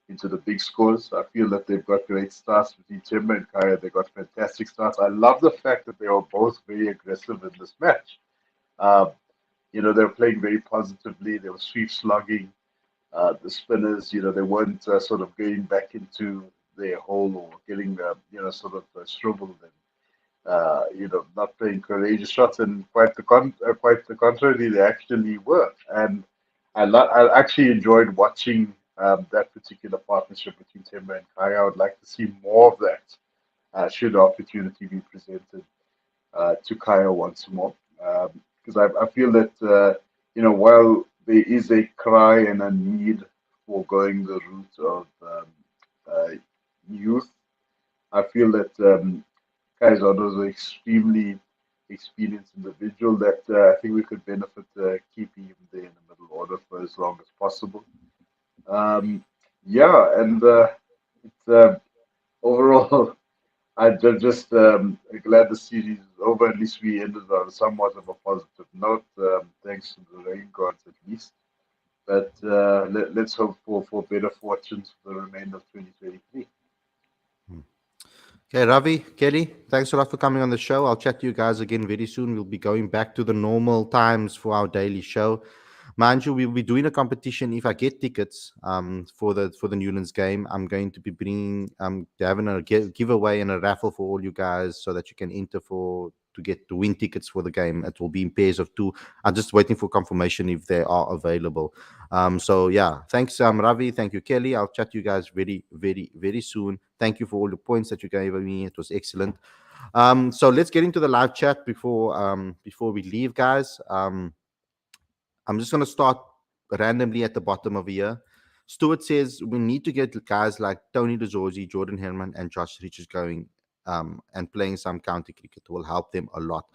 into the big scores. I feel that they've got great starts between Timber and Kaya. They got fantastic starts. I love the fact that they were both very aggressive in this match. Um, they were playing very positively. They were sweep slugging. The spinners, they weren't sort of going back into their hole or getting, sort of shriveled and not playing courageous shots, and quite the contrary, they actually were. And I actually enjoyed watching that particular partnership between Timber and Kaya. I would like to see more of that. Should the opportunity be presented to Kaya once more, because I feel that while there is a cry and a need for going the route of uh, youth, I feel that Kaizodo is an extremely experienced individual that I think we could benefit keeping him there in the middle order for as long as possible. Yeah, and it's overall, just glad the series is over. At least we ended on somewhat of a positive note, thanks to the rain gods at least. But let's hope for better fortunes for the remainder of 2023. Okay, Ravi, Kelly, thanks a lot for coming on the show. I'll chat to you guys again very soon. We'll be going back to the normal times for our daily show. Mind you, we'll be doing a competition. If I get tickets for the Newlands game, I'm going to be bringing having a giveaway and a raffle for all you guys, so that you can enter to win tickets for the game. It will be in pairs of 2. I'm just waiting for confirmation if they are available. So yeah, thanks Ravi, thank you Kelly. I'll chat to you guys very, very, very soon. Thank you for all the points that you gave me. It was excellent. So let's get into the live chat before we leave, guys. I'm just going to start randomly at the bottom of here. Stuart says we need to get guys like Tony DeZorzi, Jordan Herman, and Josh Richards going and playing some county cricket will help them a lot.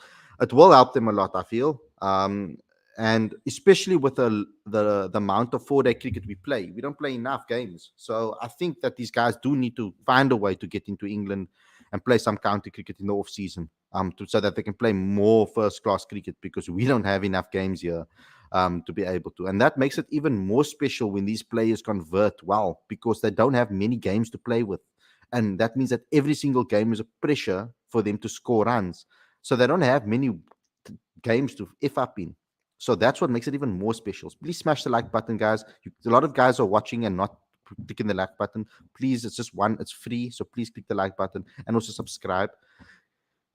It will help them a lot, I feel. And especially with the amount of 4-day cricket we play. We don't play enough games. So I think that these guys do need to find a way to get into England and play some county cricket in the off season, so that they can play more first class cricket, because we don't have enough games here to be able to. And that makes it even more special when these players convert well, because they don't have many games to play with. And that means that every single game is a pressure for them to score runs. So they don't have many games to F up in. So that's what makes it even more special. Please smash the like button, guys. A lot of guys are watching and not clicking the like button. Please, it's just one, it's free. So please click the like button and also subscribe.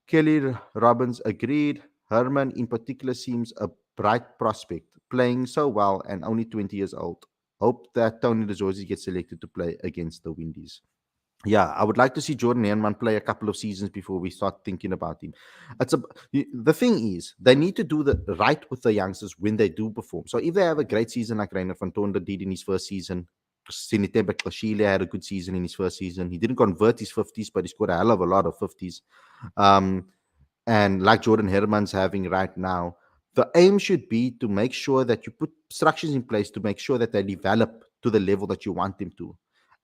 Kelly Robbins agreed. Herman, in particular, seems a bright prospect, playing so well and only 20 years old. Hope that Tony DeZorzi gets selected to play against the Windies. Yeah, I would like to see Jordan Herman play a couple of seasons before we start thinking about him. The thing is, they need to do the right with the youngsters when they do perform. So if they have a great season like Reiner van Tonder did in his first season, Sinitembe Klashile had a good season in his first season. He didn't convert his 50s, but he scored a hell of a lot of 50s. And like Jordan Herman's having right now, the aim should be to make sure that you put structures in place to make sure that they develop to the level that you want them to,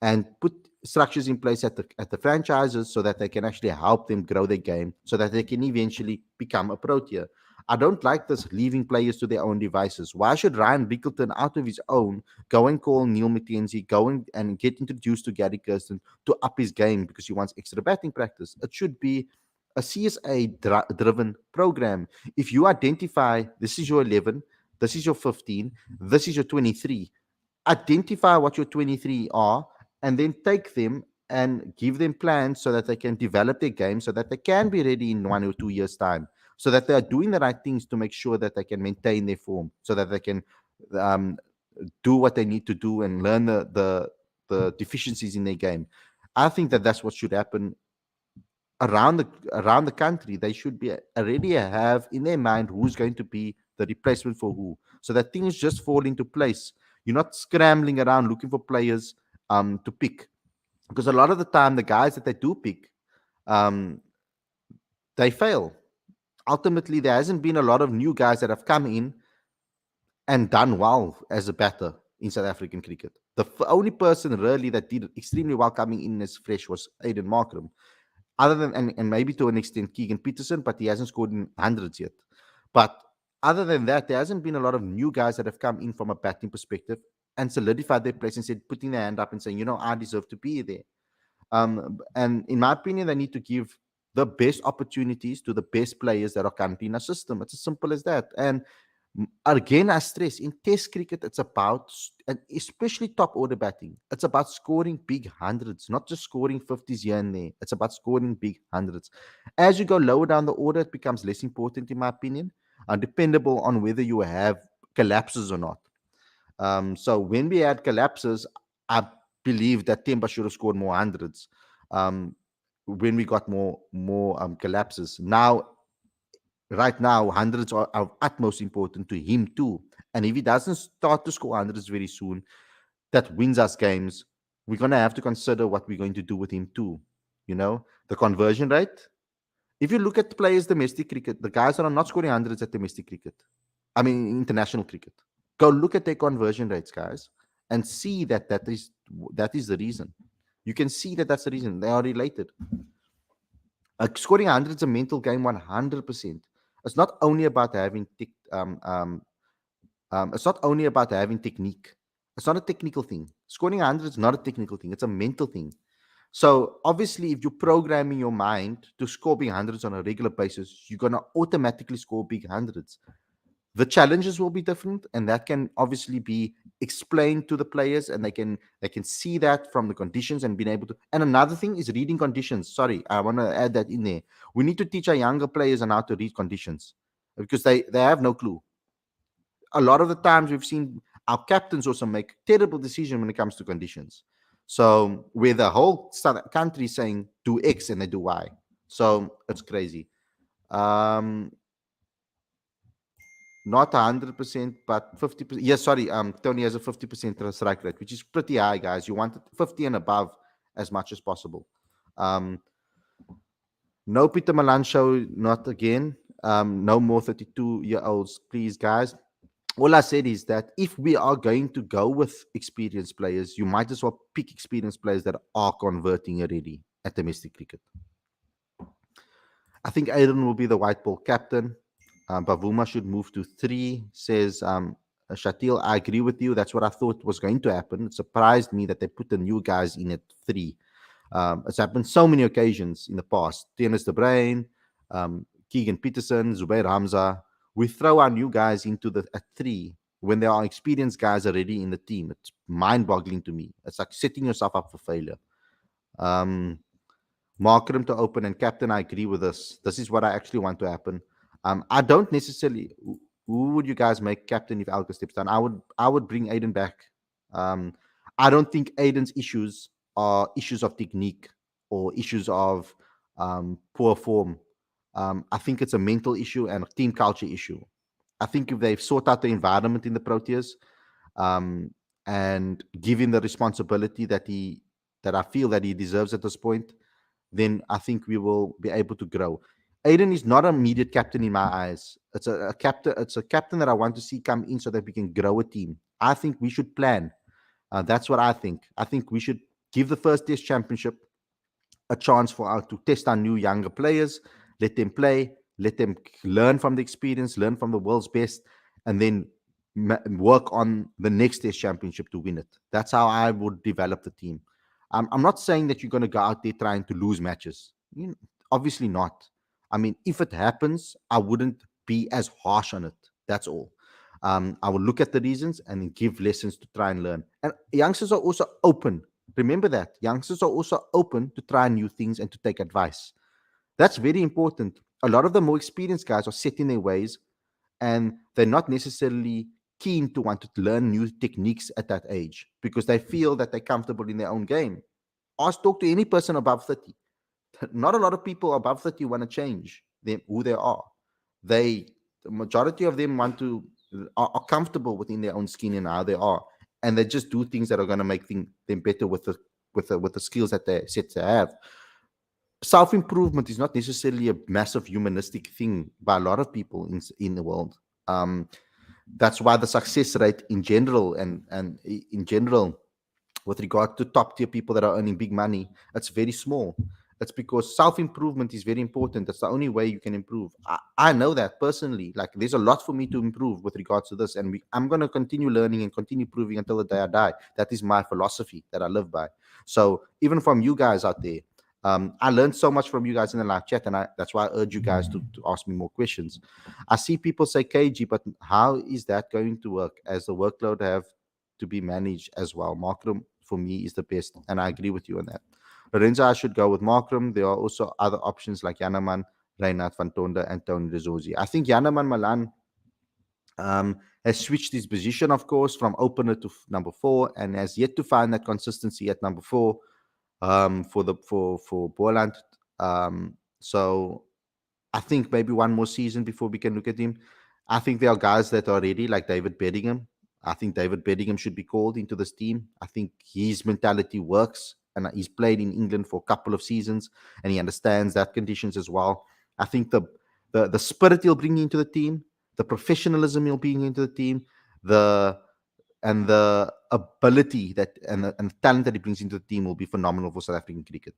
and put structures in place at the franchises so that they can actually help them grow their game, so that they can eventually become a pro tier. I don't like this leaving players to their own devices. Why should Ryan Bickleton, out of his own, go and call Neil McKenzie, go and get introduced to Gary Kirsten to up his game because he wants extra batting practice? It should be a CSA-driven program. If you identify this is your 11, this is your 15, this is your 23, identify what your 23 are, and then take them and give them plans so that they can develop their game, so that they can be ready in 1 or 2 years' time, so that they are doing the right things to make sure that they can maintain their form, so that they can um, do what they need to do and learn the deficiencies in their game. I think that that's what should happen around the country, they should be already have in their mind who's going to be the replacement for who, so that things just fall into place. You're not scrambling around looking for players to pick, because a lot of the time the guys that they do pick, um, they fail. Ultimately, there hasn't been a lot of new guys that have come in and done well as a batter in South African cricket. The only person really that did extremely well coming in as fresh was Aiden Markram. Other than, and maybe to an extent, Keegan Peterson, but he hasn't scored in hundreds yet. But other than that, there hasn't been a lot of new guys that have come in from a batting perspective and solidified their place and said, putting their hand up and saying, I deserve to be there. And in my opinion, they need to give the best opportunities to the best players that are currently in our system. It's as simple as that. And again, I stress, in Test cricket, it's about, and especially top order batting, it's about scoring big hundreds, not just scoring 50s here and there. It's about scoring big hundreds. As you go lower down the order, it becomes less important, in my opinion, and dependable on whether you have collapses or not. So when we had collapses, I believe that Temba should have scored more hundreds. Um, when we got more collapses. Now, right now, hundreds are of utmost important to him too. And if he doesn't start to score hundreds very soon, that wins us games, we're gonna have to consider what we're going to do with him too. The conversion rate. If you look at players domestic cricket, the guys that are not scoring hundreds at domestic cricket, I mean international cricket, go look at their conversion rates, guys, and see that is the reason. You can see that that's the reason. They are related. Scoring 100 is a mental game, 100%. It's not only about having it's not only about having technique. It's not a technical thing. Scoring 100 is not a technical thing. It's a mental thing. So obviously, if you're programming your mind to score big hundreds on a regular basis, you're gonna automatically score big hundreds. The challenges will be different, and that can obviously be explained to the players, and they can see that from the conditions and being able to. And another thing is reading conditions. Sorry, I want to add that in there. We need to teach our younger players on how to read conditions, because they have no clue. A lot of the times we've seen our captains also make terrible decisions when it comes to conditions. So where the whole country is saying do X and they do Y. So it's crazy. Um, Not 100%, but 50%. Yes, sorry. Tony has a 50% strike rate, which is pretty high, guys. You want it 50 and above as much as possible. No Peter Malan show, not again. No more 32-year-olds, please, guys. All I said is that if we are going to go with experienced players, you might as well pick experienced players that are converting already at domestic cricket. I think Aiden will be the white ball captain. Bavuma should move to 3, says Shatil. I agree with you. That's what I thought was going to happen. It surprised me that they put the new guys in at 3. It's happened so many occasions in the past. Dennis De Bruin, Keegan Peterson, Zubair Hamza. We throw our new guys into the at 3 when there are experienced guys already in the team. It's mind-boggling to me. It's like setting yourself up for failure. Markram to open and captain. I agree with this. This is what I actually want to happen. I don't necessarily. Who would you guys make captain if Alka steps down? I would bring Aiden back. I don't think Aiden's issues are issues of technique or issues of poor form. I think it's a mental issue and a team culture issue. I think if they've sought out the environment in the Proteas and give him the responsibility that I feel that he deserves at this point, then I think we will be able to grow. Aiden is not an immediate captain in my eyes. It's a captain. It's a captain that I want to see come in so that we can grow a team. I think we should plan. That's what I think. I think we should give the first Test Championship a chance for us to test our new younger players, let them play, let them learn from the experience, learn from the world's best, and then work on the next Test Championship to win it. That's how I would develop the team. I'm not saying that you're going to go out there trying to lose matches. Obviously not. I mean, if it happens, I wouldn't be as harsh on it. That's all. I will look at the reasons and then give lessons to try and learn. And youngsters are also open. Remember that. Youngsters are also open to try new things and to take advice. That's very important. A lot of the more experienced guys are set in their ways and they're not necessarily keen to want to learn new techniques at that age because they feel that they're comfortable in their own game. Talk to any person above 30. Not a lot of people above 30 want to change them who they are. They the majority of them want to are comfortable within their own skin and how they are, and they just do things that are going to make them better with the skills that they set to have. Self improvement is not necessarily a massive humanistic thing by a lot of people in the world. Um, that's why the success rate in general and in general with regard to top tier people that are earning big money, it's very small. It's because self improvement is very important. That's the only way you can improve. I know that personally. Like, there's a lot for me to improve with regards to this, and I'm going to continue learning and continue proving until the day I die. That is my philosophy that I live by. So even from you guys out there, I learned so much from you guys in the live chat, and that's why I urge you guys to ask me more questions. I see people say KG, but how is that going to work as the workload have to be managed as well? Markram for me is the best, and I agree with you on that. Lorenzo, I should go with Markram. There are also other options like Yanaman, Reinhard van Tonde, and Tony Rizzosi. I think Yanaman Malan has switched his position, of course, from opener to number 4, and has yet to find that consistency at number 4 for Boland. So I think maybe one more season before we can look at him. I think there are guys that are ready, like David Bedingham. I think David Bedingham should be called into this team. I think his mentality works, and he's played in England for a couple of seasons, and he understands that conditions as well. I think the spirit he'll bring into the team, the professionalism he'll bring into the team, the and the ability and the talent that he brings into the team will be phenomenal for South African cricket.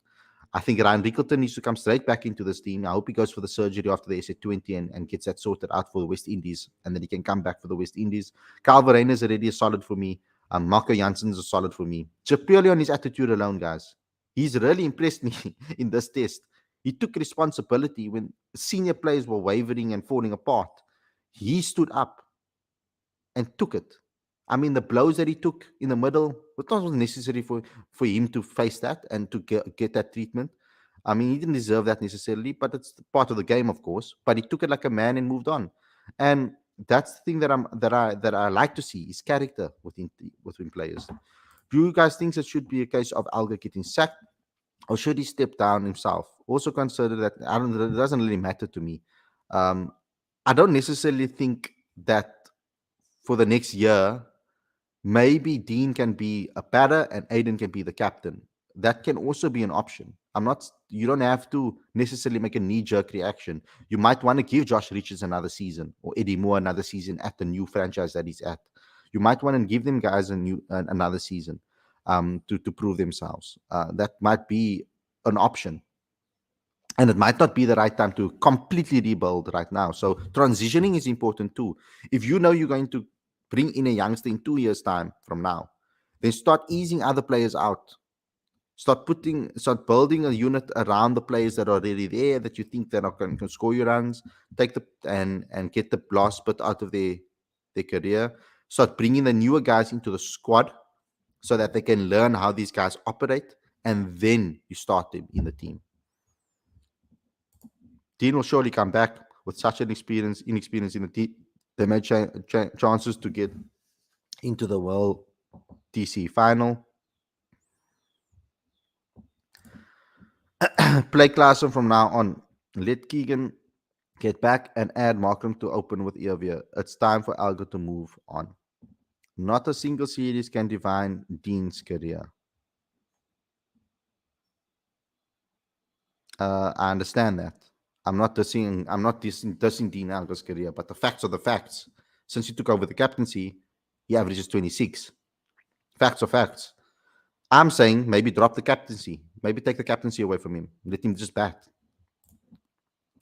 I think Ryan Rickleton needs to come straight back into this team. I hope he goes for the surgery after the SA20 and gets that sorted out for the West Indies, and then he can come back for the West Indies. Kyle Verreynne is already a solid for me. Marco Jansen's a solid for me. Just purely on his attitude alone, guys. He's really impressed me in this test. He took responsibility when senior players were wavering and falling apart. He stood up and took it. I mean, the blows that he took in the middle, it wasn't necessary for him to face that and to get that treatment. I mean, he didn't deserve that necessarily, but it's part of the game, of course. But he took it like a man and moved on. And that's the thing that I like to see is character within players. Do you guys think it should be a case of Alga getting sacked, or should he step down himself? Also consider that it doesn't really matter to me. Um, I don't necessarily think that for the next year, maybe Dean can be a batter and Aiden can be the captain. That can also be an option. You don't have to necessarily make a knee-jerk reaction. You might want to give Josh Richards another season or Eddie Moore another season at the new franchise that he's at. You might want to give them guys another season to prove themselves. That might be an option. And it might not be the right time to completely rebuild right now. So transitioning is important too. If you know you're going to bring in a youngster in 2 years' time from now, then start easing other players out. Start building a unit around the players that are already there that you think that can score your runs. Take and get the last bit out of their career. Start bringing the newer guys into the squad so that they can learn how these guys operate, and then you start them in the team. Dean will surely come back with such an inexperience in the team. They may chances to get into the World TC final. Play Klassen from now on. Let Keegan get back and add Markram to open with Earvier. It's time for Algo to move on. Not a single series can define Dean's career. I understand that. I'm not dissing Dean Algo's career, but the facts are the facts. Since he took over the captaincy, he averages 26. Facts are facts. I'm saying maybe drop the captaincy. Maybe take the captaincy away from him. Let him just bat.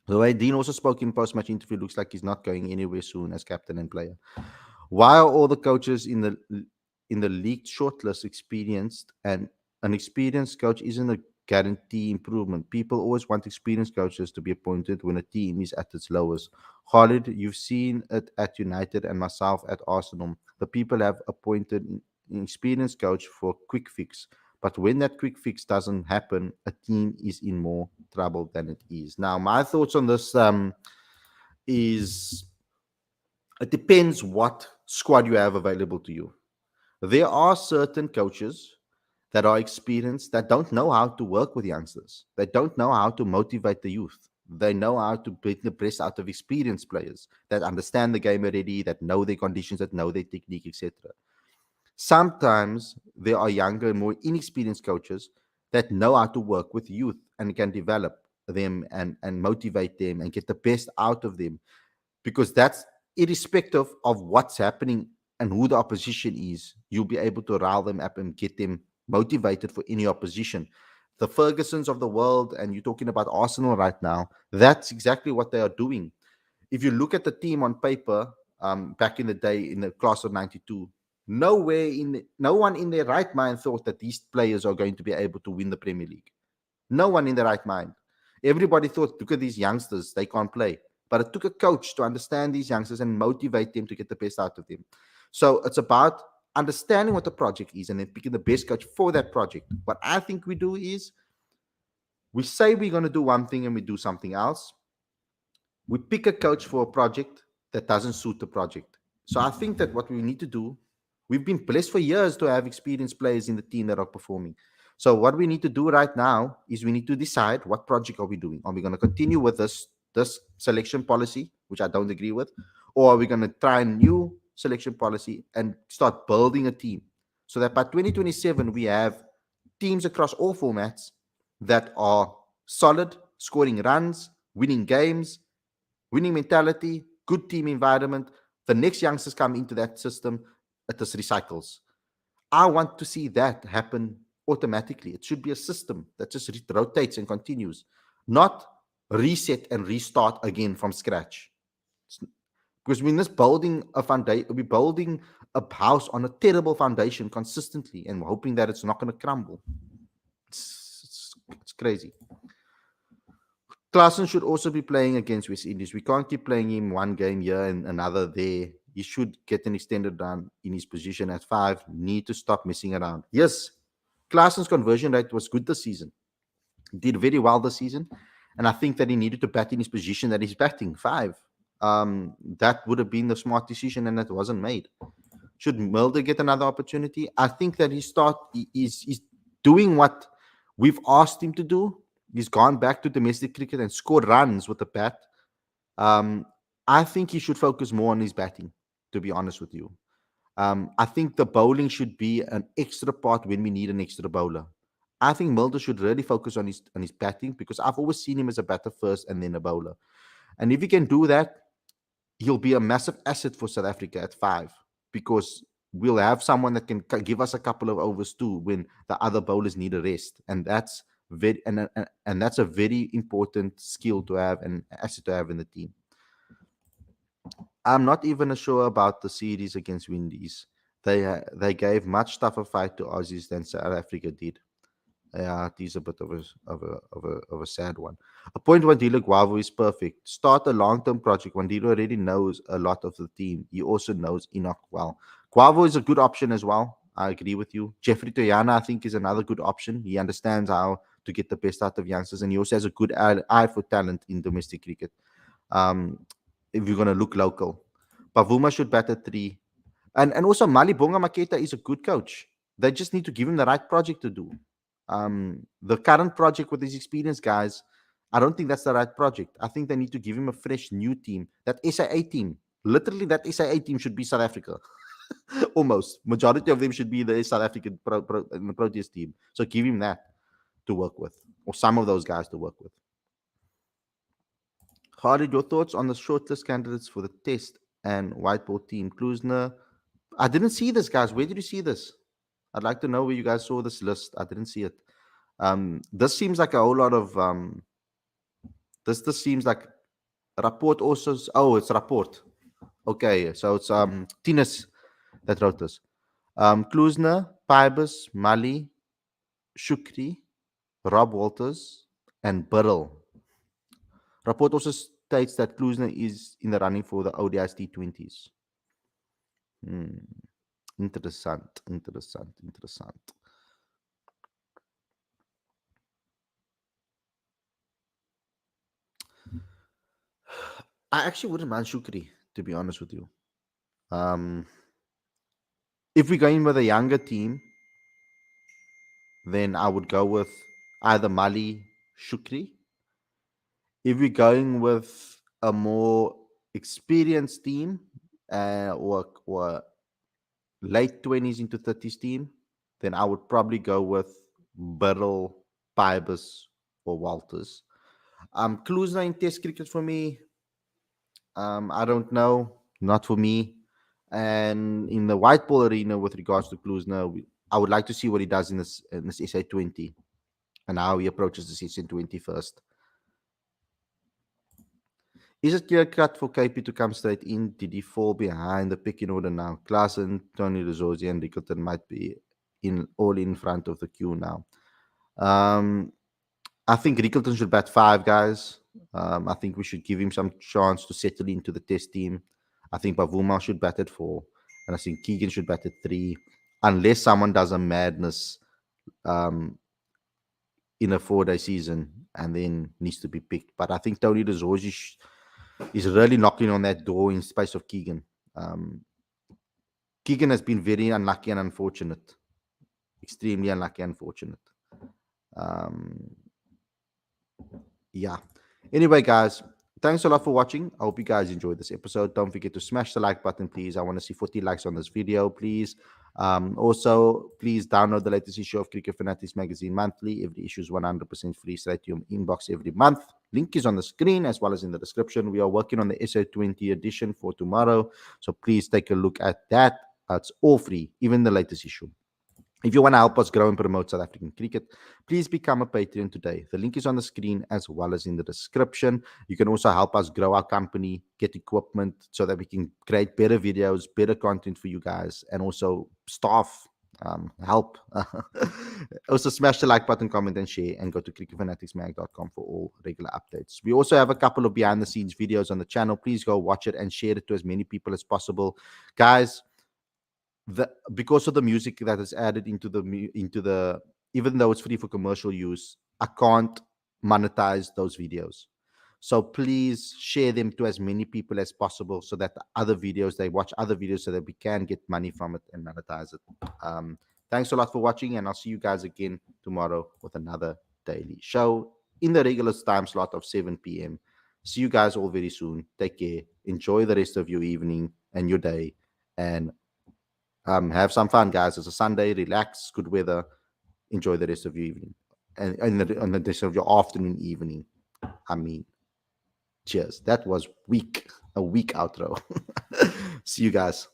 The way Dean also spoke in post-match interview, looks like he's not going anywhere soon as captain and player. Why are all the coaches in the league shortlist experienced, and an experienced coach isn't a guarantee improvement? People always want experienced coaches to be appointed when a team is at its lowest. Khalid, you've seen it at United and myself at Arsenal. The people have appointed an experienced coach for a quick fix. But when that quick fix doesn't happen, a team is in more trouble than it is. Now, my thoughts on this is it depends what squad you have available to you. There are certain coaches that are experienced, that don't know how to work with youngsters. They don't know how to motivate the youth. They know how to beat the best out of experienced players that understand the game already, that know their conditions, that know their technique, etc. Sometimes there are younger, more inexperienced coaches that know how to work with youth and can develop them and motivate them and get the best out of them, because that's irrespective of what's happening and who the opposition is. You'll be able to rile them up and get them motivated for any opposition. The Fergusons of the world, and you're talking about Arsenal right now, that's exactly what they are doing. If you look at the team on paper, back in the day in the class of 92, no one in their right mind thought that these players are going to be able to win the Premier League. No one in their right mind. Everybody thought, look at these youngsters, they can't play. But it took a coach to understand these youngsters and motivate them to get the best out of them. So it's about understanding what the project is and then picking the best coach for that project. What I think we do is we say we're going to do one thing and we do something else. We pick a coach for a project that doesn't suit the project. So I think that what we need to do, we've been blessed for years to have experienced players in the team that are performing. So what we need to do right now is we need to decide what project are we doing. Are we going to continue with this selection policy, which I don't agree with, or are we going to try a new selection policy and start building a team so that by 2027 we have teams across all formats that are solid, scoring runs, winning games, winning mentality, good team environment. The next youngsters come into that system, it just recycles. I want to see that happen automatically. It should be a system that just rotates and continues, not reset and restart again from scratch. Because we're just building a foundation, we're building a house on a terrible foundation consistently and hoping that it's not going to crumble. It's crazy. Klaassen should also be playing against West Indies. We can't keep playing him one game here and another there. He should get an extended run in his position at 5. Need to stop messing around. Yes, Klaassen's conversion rate was good this season. He did very well this season. And I think that he needed to bat in his position that he's batting, 5. That would have been the smart decision, and that wasn't made. Should Mulder get another opportunity? I think that he's doing what we've asked him to do. He's gone back to domestic cricket and scored runs with the bat. I think he should focus more on his batting, to be honest with you. I think the bowling should be an extra part when we need an extra bowler. I think Mulder should really focus on his batting, because I've always seen him as a batter first and then a bowler. And if he can do that, he'll be a massive asset for South Africa at 5, because we'll have someone that can give us a couple of overs too when the other bowlers need a rest. And that's that's a very important skill to have and asset to have in the team. I'm not even sure about the series against Windies. They gave much tougher fight to Aussies than South Africa did. Yeah, it is a bit of a sad one. A point Wandile Guavo is perfect. Start a long-term project. Wandile already knows a lot of the team. He also knows Enoch well. Guavo is a good option as well. I agree with you. Jeffrey Toyana, I think, is another good option. He understands how to get the best out of youngsters, and he also has a good eye for talent in domestic cricket. If you're going to look local, Pavuma should bat at 3. And also Mali Bonga Maketa is a good coach. They just need to give him the right project to do. The current project with these experienced guys, I don't think that's the right project. I think they need to give him a fresh new team. That SIA team, literally that SIA team should be South Africa. Almost. Majority of them should be the South African the Proteas team. So give him that to work with, or some of those guys to work with. Khalid, your thoughts on the shortlist candidates for the test and white ball team? Klusner, I didn't see this, guys. Where did you see this? I'd like to know where you guys saw this list. I didn't see it. This seems like a whole lot of this seems like Rapport also. Oh, it's Rapport. Okay, so it's Tinus that wrote this. Klusner, Pybus, Mali, Shukri, Rob Walters, and Burrell. Rapport also states that Klusner is in the running for the ODI's T20s. Interessant. I actually wouldn't mind Shukri, to be honest with you. If we're going with a younger team, then I would go with either Mali, Shukri. If we're going with a more experienced team, or late 20s into 30s team, then I would probably go with Burrell, Pybus, or Walters. Kluzna in Test cricket for me, I don't know, not for me. And in the white ball arena, with regards to Kluzna, I would like to see what he does in this SA20 and how he approaches the SA20 first. Is it clear cut for KP to come straight in? Did he fall behind the picking order now? Klaassen, Tony Rizzosi, and Rickleton might be all in front of the queue now. I think Rickleton should bat 5, guys. I think we should give him some chance to settle into the test team. I think Bavuma should bat at 4, and I think Keegan should bat at 3, unless someone does a madness in a 4-day season and then needs to be picked. But I think Tony Rizzosi is really knocking on that door in space of Keegan. Keegan has been very unlucky and unfortunate, extremely unlucky and unfortunate. Yeah. Anyway, guys, thanks a lot for watching. I hope you guys enjoyed this episode. Don't forget to smash the like button, please. I want to see 40 likes on this video, please. Also, please download the latest issue of Cricket Fanatics magazine monthly. Every issue is 100% free straight to your inbox every month. Link is on the screen as well as in the description. We are working on the SA20 edition for tomorrow, so please take a look at that. It's all free, even the latest issue. If you want to help us grow and promote South African cricket, please become a Patreon today. The link is on the screen as well as in the description. You can also help us grow our company, get equipment so that we can create better videos, better content for you guys, and also staff help. Also, smash the like button, comment, and share, and go to cricketfanaticsmag.com for all regular updates. We also have a couple of behind the scenes videos on the channel. Please go watch it and share it to as many people as possible. Guys, because of the music that is added into the even though it's free for commercial use, I can't monetize those videos. So please share them to as many people as possible so that they watch other videos so that we can get money from it and monetize it. Thanks a lot for watching, and I'll see you guys again tomorrow with another daily show in the regular time slot of 7 p.m. See you guys all very soon. Take care. Enjoy the rest of your evening and your day, and have some fun, guys. It's a Sunday. Relax. Good weather. Enjoy the rest of your evening and the rest of your afternoon, evening. I mean, cheers. That was a weak outro. See you guys.